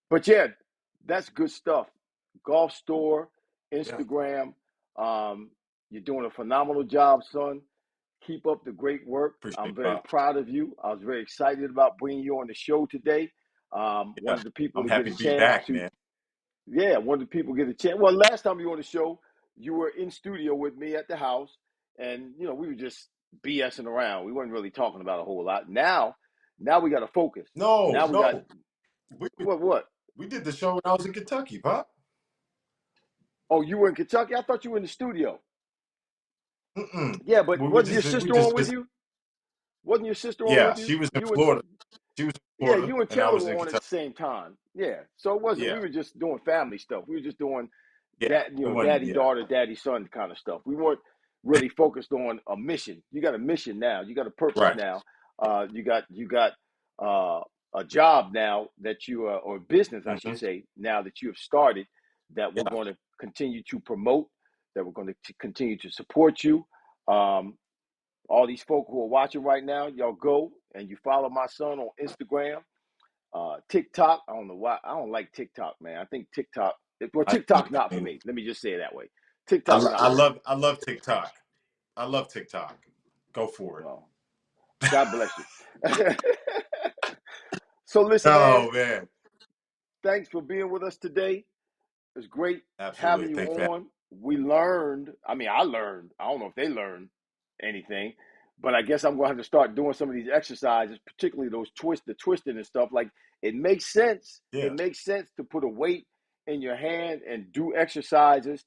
but yeah, that's good stuff. Golf store, yeah. Instagram. Um, you're doing a phenomenal job, son. Keep up the great work. Appreciate I'm it, very Pops. proud of you. I was very excited about bringing you on the show today. One Yeah, of the people I'm to get happy a to be chance back, to, man. yeah, one of the people get a chance. Well, last time you were on the show, you were in studio with me at the house, and we were just BSing around. We weren't really talking about a whole lot. Now we got to focus. No, Now we got no. We what? we did the show when I was in Kentucky, Pop. Oh, you were in Kentucky. I thought you were in the studio. Mm-mm. Yeah, but We wasn't your just we sister on just with visited. you? Wasn't your sister on Yeah, with you? she was in You and Florida. She was in Yeah, Florida, you and and I Taylor was in were on at the Kentucky. same time. Yeah, so it wasn't. We Yeah, were just doing family stuff. We were just doing yeah. that, It wasn't. daddy Yeah, daughter, daddy son kind of stuff. We weren't really focused on a mission. You got a mission now. You got a purpose right. now. You got uh, a job now that you or business, I should Hmm. say, now that you have started. That we're Yeah. going to continue to promote. That we're going to continue to support you. Um, all these folk who are watching right now, y'all go and you follow my son on Instagram, TikTok. I don't know why. I don't like TikTok, man. I think TikTok. Well, I, TikTok's I not for mean, me. Let me just say it that way. TikTok's not for me. I love TikTok. I love TikTok. Go for it. Well, God bless you. So listen, man. Oh man, Thanks for being with us today. It's great having absolutely. you Thanks, man. on. We learned. I mean, I learned. I don't know if they learned anything, but I guess I'm going to have to start doing some of these exercises, particularly the twisting and stuff. Like it makes sense. It Yeah. makes sense to put a weight in your hand and do exercises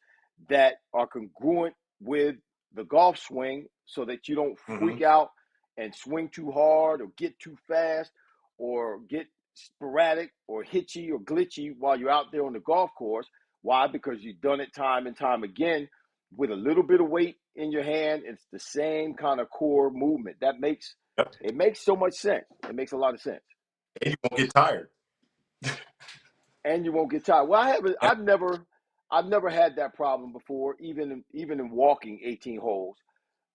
that are congruent with the golf swing, so that you don't Hmm. freak out and swing too hard or get too fast or get sporadic or hitchy or glitchy while you're out there on the golf course. Why? Because you've done it time and time again with a little bit of weight in your hand. It's the same kind of core movement. Yep. It makes so much sense. It makes a lot of sense. And you won't get tired. And you won't get tired. Well, Yeah. I've never had that problem before, even in walking 18 holes.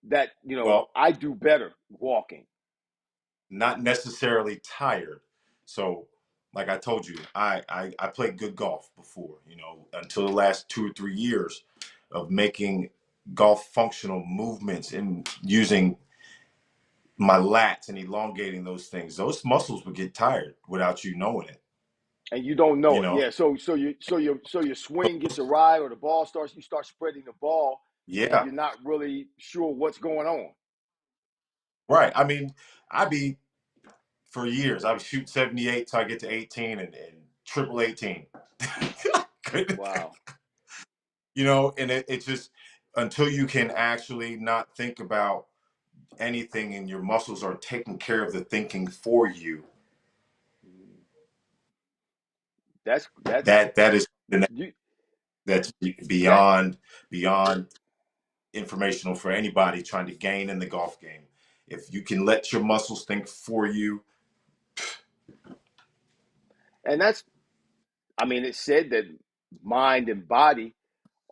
That Well, I do better walking. not necessarily tired. So, like I told you, I played good golf before. Until the last 2 or 3 years of making golf functional movements and using my lats and elongating those things. Those muscles would get tired without you knowing it. And you don't You know it. know. Yeah. So your swing gets awry, or you start spreading the ball, and Yeah. you're not really sure what's going on. Right. I mean, I be for years. I would shoot 78 till I get to 18 and triple 18. Wow. And it's just until you can actually not think about anything and your muscles are taking care of the thinking for you, That's that is something you that's that beyond informational for anybody trying to gain in the golf game. If you can let your muscles think for you. and that's I mean, it's said that mind and body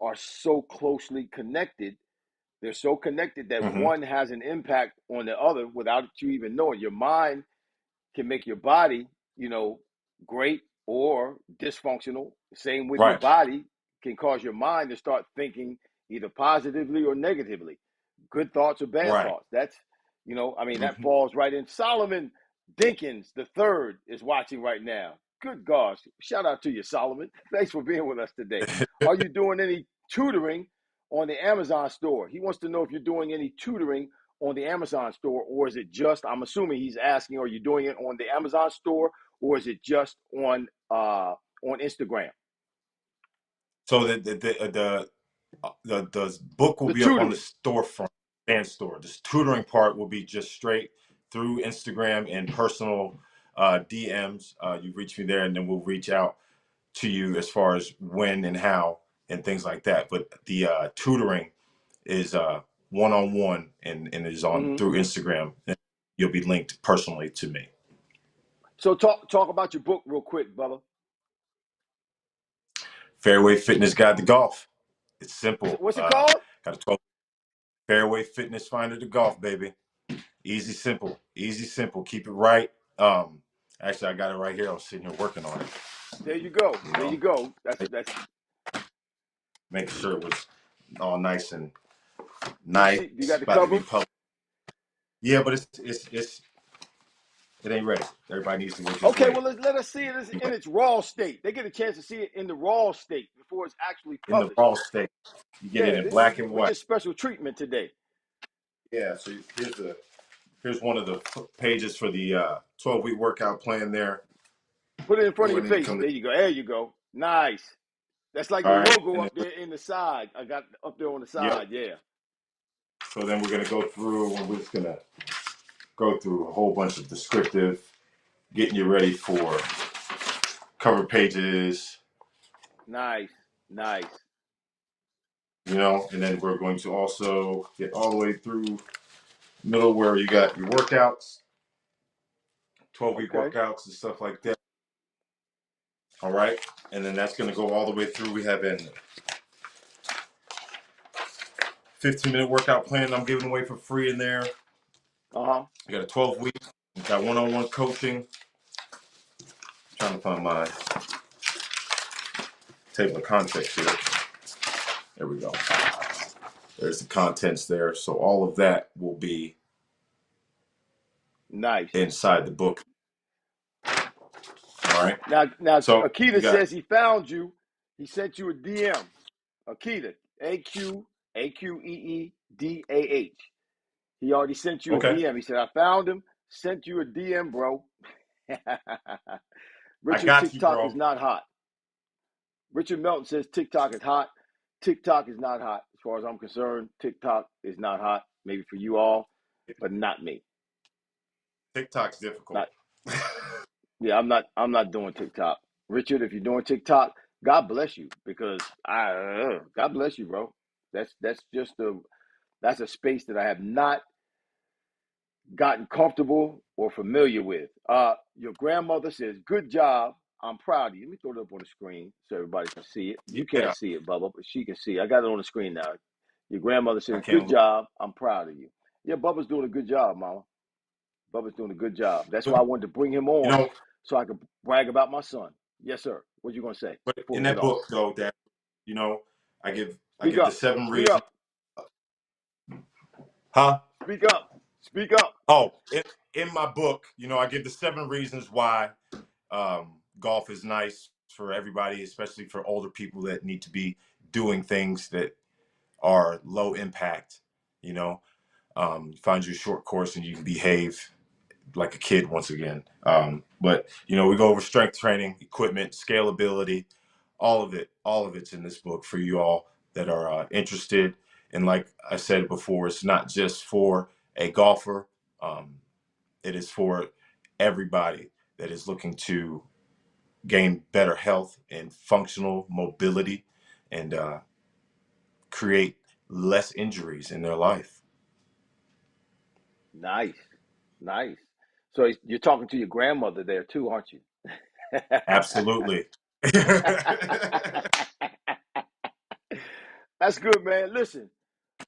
are so closely connected. They're so connected that Hmm. one has an impact on the other without you even knowing. Your mind can make your body, great or dysfunctional. Same with your Right. body can cause your mind to start thinking either positively or negatively, good thoughts or bad Right. thoughts. I mean, that Hmm. falls right in. Solomon Dinkins the third is watching right now. Good gosh. Shout out to you, Solomon. Thanks for being with us today. Are you doing any tutoring on the Amazon store? He wants to know if you're doing any tutoring on the Amazon store, or is it just? I'm assuming he's asking, are you doing it on the Amazon store, or is it just on Instagram? So the book will The be up on the tutoring. storefront fan store. This tutoring part will be just straight through Instagram and personal DMs. You reach me there, and then we'll reach out to you as far as when and how and things like that. But the tutoring is one on one and is on Hmm. through Instagram. And you'll be linked personally to me. So talk about your book real quick, Bubba. Fairway Fitness Guide to Golf. It's simple. What's it called? Got a 12 fairway fitness finder to golf, baby. Easy, simple. Easy, simple. Keep it right. Actually, I got it right here. I was sitting here working on it. There you go. You There know, you go. That's. making sure it was all nice and You nice. see, you got the About to be cover. published. Yeah, but it ain't ready. Everybody needs to work his Okay, way. well let us see it in its raw state. They get a chance to see it in the raw state before it's actually In the published. raw state, you get it Yeah, in black and we white. get special treatment today. Yeah. So here's one of the pages for the 12-week workout plan. There. Put it in front Go of your ahead and face. come. There you go. There you go. Nice. That's like All the right, logo and up then there in the side. I got up there on the yep. side. Yeah. So then we're gonna go through, and we're just gonna go through a whole bunch of descriptive, getting you ready for cover pages. Nice. Nice. And then we're going to also get all the way through middle where you got your workouts, 12-week Okay. workouts and stuff like that. All right. And then that's going to go all the way through. We have a 15-minute workout plan I'm giving away for free in there. Uh-huh. We got a 12-week, we got one-on-one coaching. I'm trying to find my table of contents here. There we go. There's the contents there. So all of that will be Nice. inside the book. All right. Now So you Akita got, says he found you. He sent you a DM. Akita. AQEEDAH. He already sent you a okay. DM. He said, I found him, sent you a DM, bro. I Richard, got you, TikTok is bro. not hot. Richard Melton says TikTok is hot. TikTok is not hot. As far as I'm concerned, TikTok is not hot. Maybe for you all, but not me. TikTok's difficult. Not yeah, I'm not doing TikTok. Richard, if you're doing TikTok, God bless you because God bless you, bro. That's just that's a space that I have not gotten comfortable or familiar with. Your grandmother says, "Good job. I'm proud of you." Let me throw it up on the screen so everybody can see it. You Yeah. can't see it, Bubba, but she can see it. I got it on the screen now. Your grandmother I says, "Good can't job. I'm proud of you." Yeah, Bubba's doing a good job, Mama. Bubba's doing a good job. That's why I look. wanted to bring him You on know, so I could brag about my son. Yes, sir. What you gonna say but before in we get that off? book though, that I Speak give the up. 7 Speak reasons. up. Huh? Speak up. Speak up. Oh, in my book, I give the 7 reasons why golf is nice for everybody, especially for older people that need to be doing things that are low impact. You know, find you a short course and you can behave like a kid once again. But we go over strength training, equipment, scalability, all of it's in this book for you all that are interested. And like I said before, it's not just for a golfer. It is for everybody that is looking to gain better health and functional mobility and create less injuries in their life. Nice. Nice. So you're talking to your grandmother there too, aren't you? Absolutely. I That's good, man. Listen,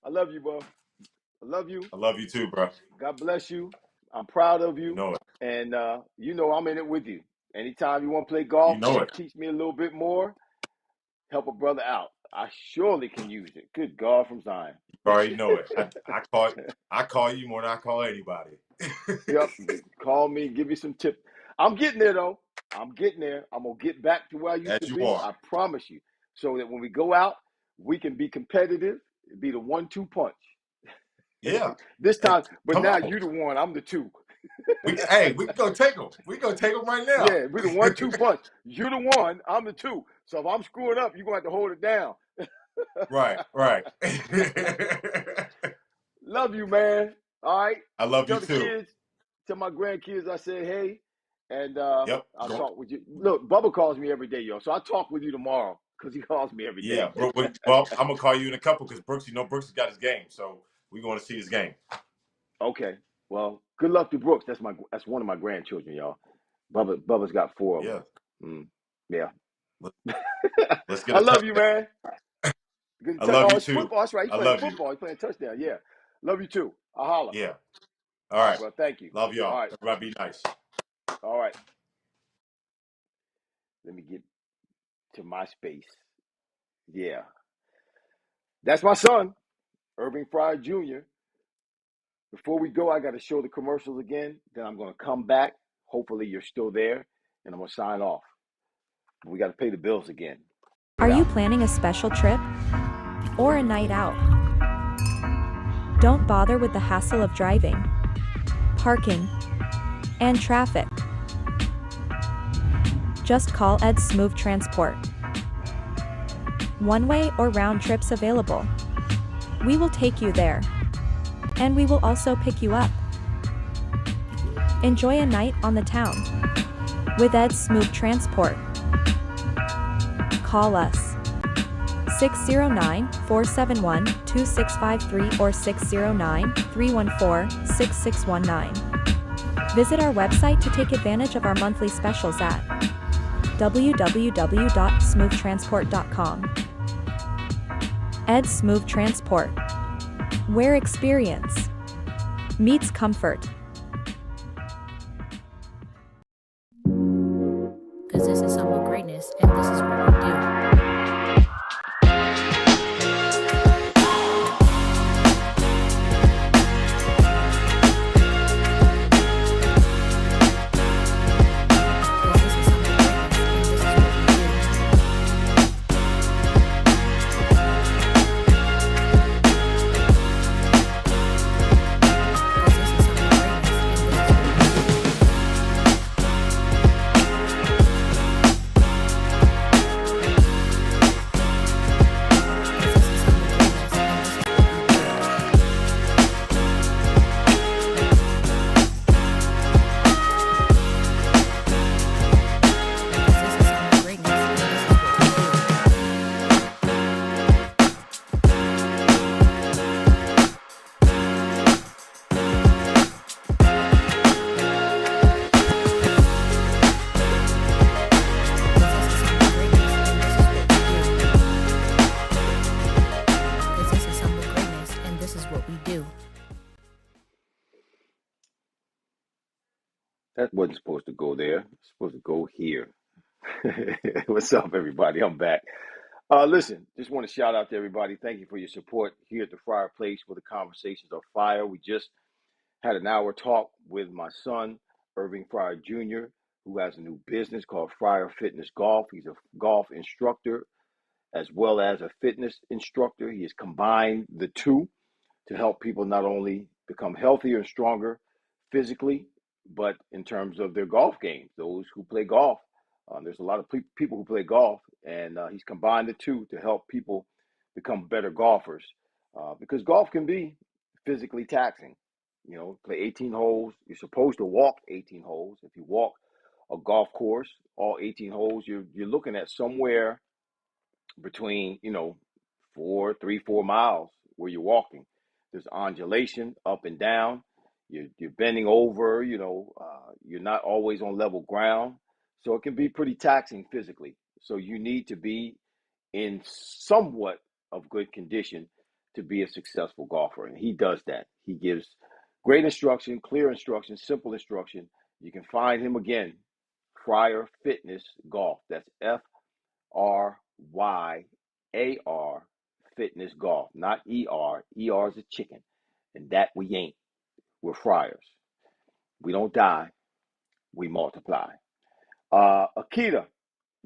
I love you, bro. I love you. love you too, bro. God bless you. I'm proud of You you. know it. And I'm in it with you. Anytime you want to play You golf know and it. teach me a little bit more, help a brother out. I surely can use it. Good God from Zion. You already know it. I call you more than I call anybody. Yep. Call me, give me some tips. I'm getting there though. I'm getting there. I'm gonna get back to where I used to As you be. are. I promise you. So that when we go out, we can be competitive. Be the 1-2 punch. Yeah. This Hey, time, but come now on. you the one. I'm the two. We can go take them. We can go take them right now. Yeah, we the 1-2 punch. You're the one. I'm the two. So if I'm screwing up, you're gonna have to hold it down. Right, right. Love you, man. All right. I love you Tell the too. kids, tell my grandkids I said hey, and Yep. I'll Go. talk with you. Look, Bubba calls me every day, yo. So I'll talk with you tomorrow because he calls me every Yeah, day. well, I'm gonna call you in a couple because Brooks has got his game, so we're going to see his game. Okay. Well, good luck to Brooks. That's one of my grandchildren, y'all. Bubba's got 4 of them. Yeah, Yeah. Let- let's get I a love you, touchdown. man. I love Oh, you it's too. football. That's right. He's I playing love you. football. He's playing touchdown. Yeah. Love you too. I'll holler. Yeah. All All right, right. bro. Thank you. Love All y'all. right. Everybody be nice. All right. Let me get to my space. Yeah. That's my son, Irving Fryar Jr. Before we go, I got to show the commercials again. Then I'm going to come back. Hopefully, you're still there, and I'm going to sign off. We got to pay the bills again. Are Get you out. planning a special trip or a night out? Don't bother with the hassle of driving, parking, and traffic. Just call Ed Smooth Transport. One-way or round trips available. We will take you there, and we will also pick you up. Enjoy a night on the town with Ed Smooth Transport. Call us 609-471-2653 or 609-314-6619. Visit our website to take advantage of our monthly specials at www.smooftransport.com. Ed Smooth Transport, where experience meets comfort. Because this is somewhat greatness, and this is what we do. That wasn't supposed to go there. It's supposed to go here. What's up, everybody? I'm back. Listen, just want to shout out to everybody. Thank you for your support here at the Fryer Place where the conversations are fire. We just had an hour talk with my son, Irving Fryar Jr., who has a new business called Fryer Fitness Golf. He's a golf instructor as well as a fitness instructor. He has combined the two to help people not only become healthier and stronger physically, but in terms of their golf game. Those who play golf, there's a lot of people who play golf, and he's combined the two to help people become better golfers. Because golf can be physically taxing. You know, play 18 holes. You're supposed to walk 18 holes. If you walk a golf course, all 18 holes, you're looking at somewhere between 4 miles where you're walking. There's undulation up and down. You're bending over. You're not always on level ground, so it can be pretty taxing physically. So you need to be in somewhat of good condition to be a successful golfer, and he does that. He gives great instruction, clear instruction, simple instruction. You can find him again, Fryer Fitness Golf. That's FRYAR Fitness Golf, not ER. ER is a chicken, and that we ain't. We're Fryers. We don't die, we multiply. Akita,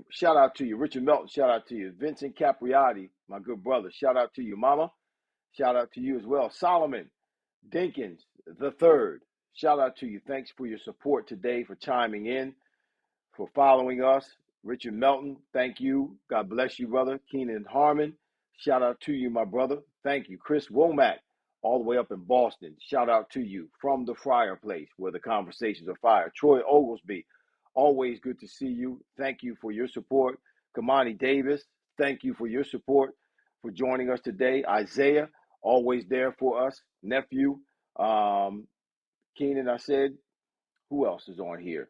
shout out to you. Richard Melton, shout out to you. Vincent Capriati, my good brother, shout out to you. Mama, shout out to you as well. Solomon Dinkins the third, shout out to you. Thanks for your support today, for chiming in, for following us. Richard Melton, thank you. God bless you, brother. Keenan Harmon, shout out to you, my brother. Thank you. Chris Womack, all the way up in Boston, shout out to you from the Fryer Place where the conversations are fire. Troy Oglesby, always good to see you. Thank you for your support. Kamani Davis, thank you for your support, for joining us today. Isaiah, always there for us. Nephew, Keenan, I said, who else is on here?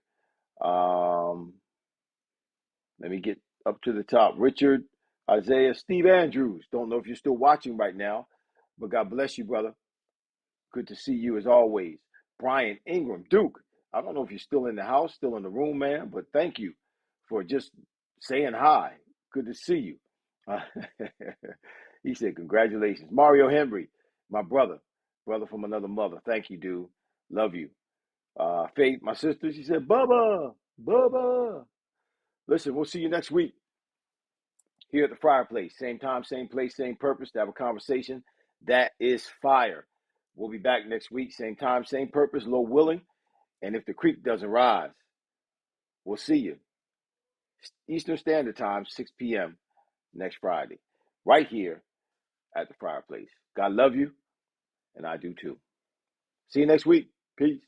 Let me get up to the top. Richard, Isaiah Steve Andrews. Don't know if you're still watching right now, but God bless you, brother. Good to see you as always. Brian Ingram, Duke. I don't know if you're still in the house, still in the room, man, but thank you for just saying hi. Good to see you. Uh, he said, congratulations. Mario Henry, my brother from another mother. Thank you, dude. Love you. Faith, my sister, she said, Bubba. Listen, we'll see you next week here at the fireplace. Same time, same place, same purpose to have a conversation. That is fire. We'll be back next week, same time, same purpose, Lord willing. And if the creek doesn't rise, we'll see you. Eastern Standard Time, 6 p.m. next Friday, right here at the fireplace. God love you, and I do too. See you next week. Peace.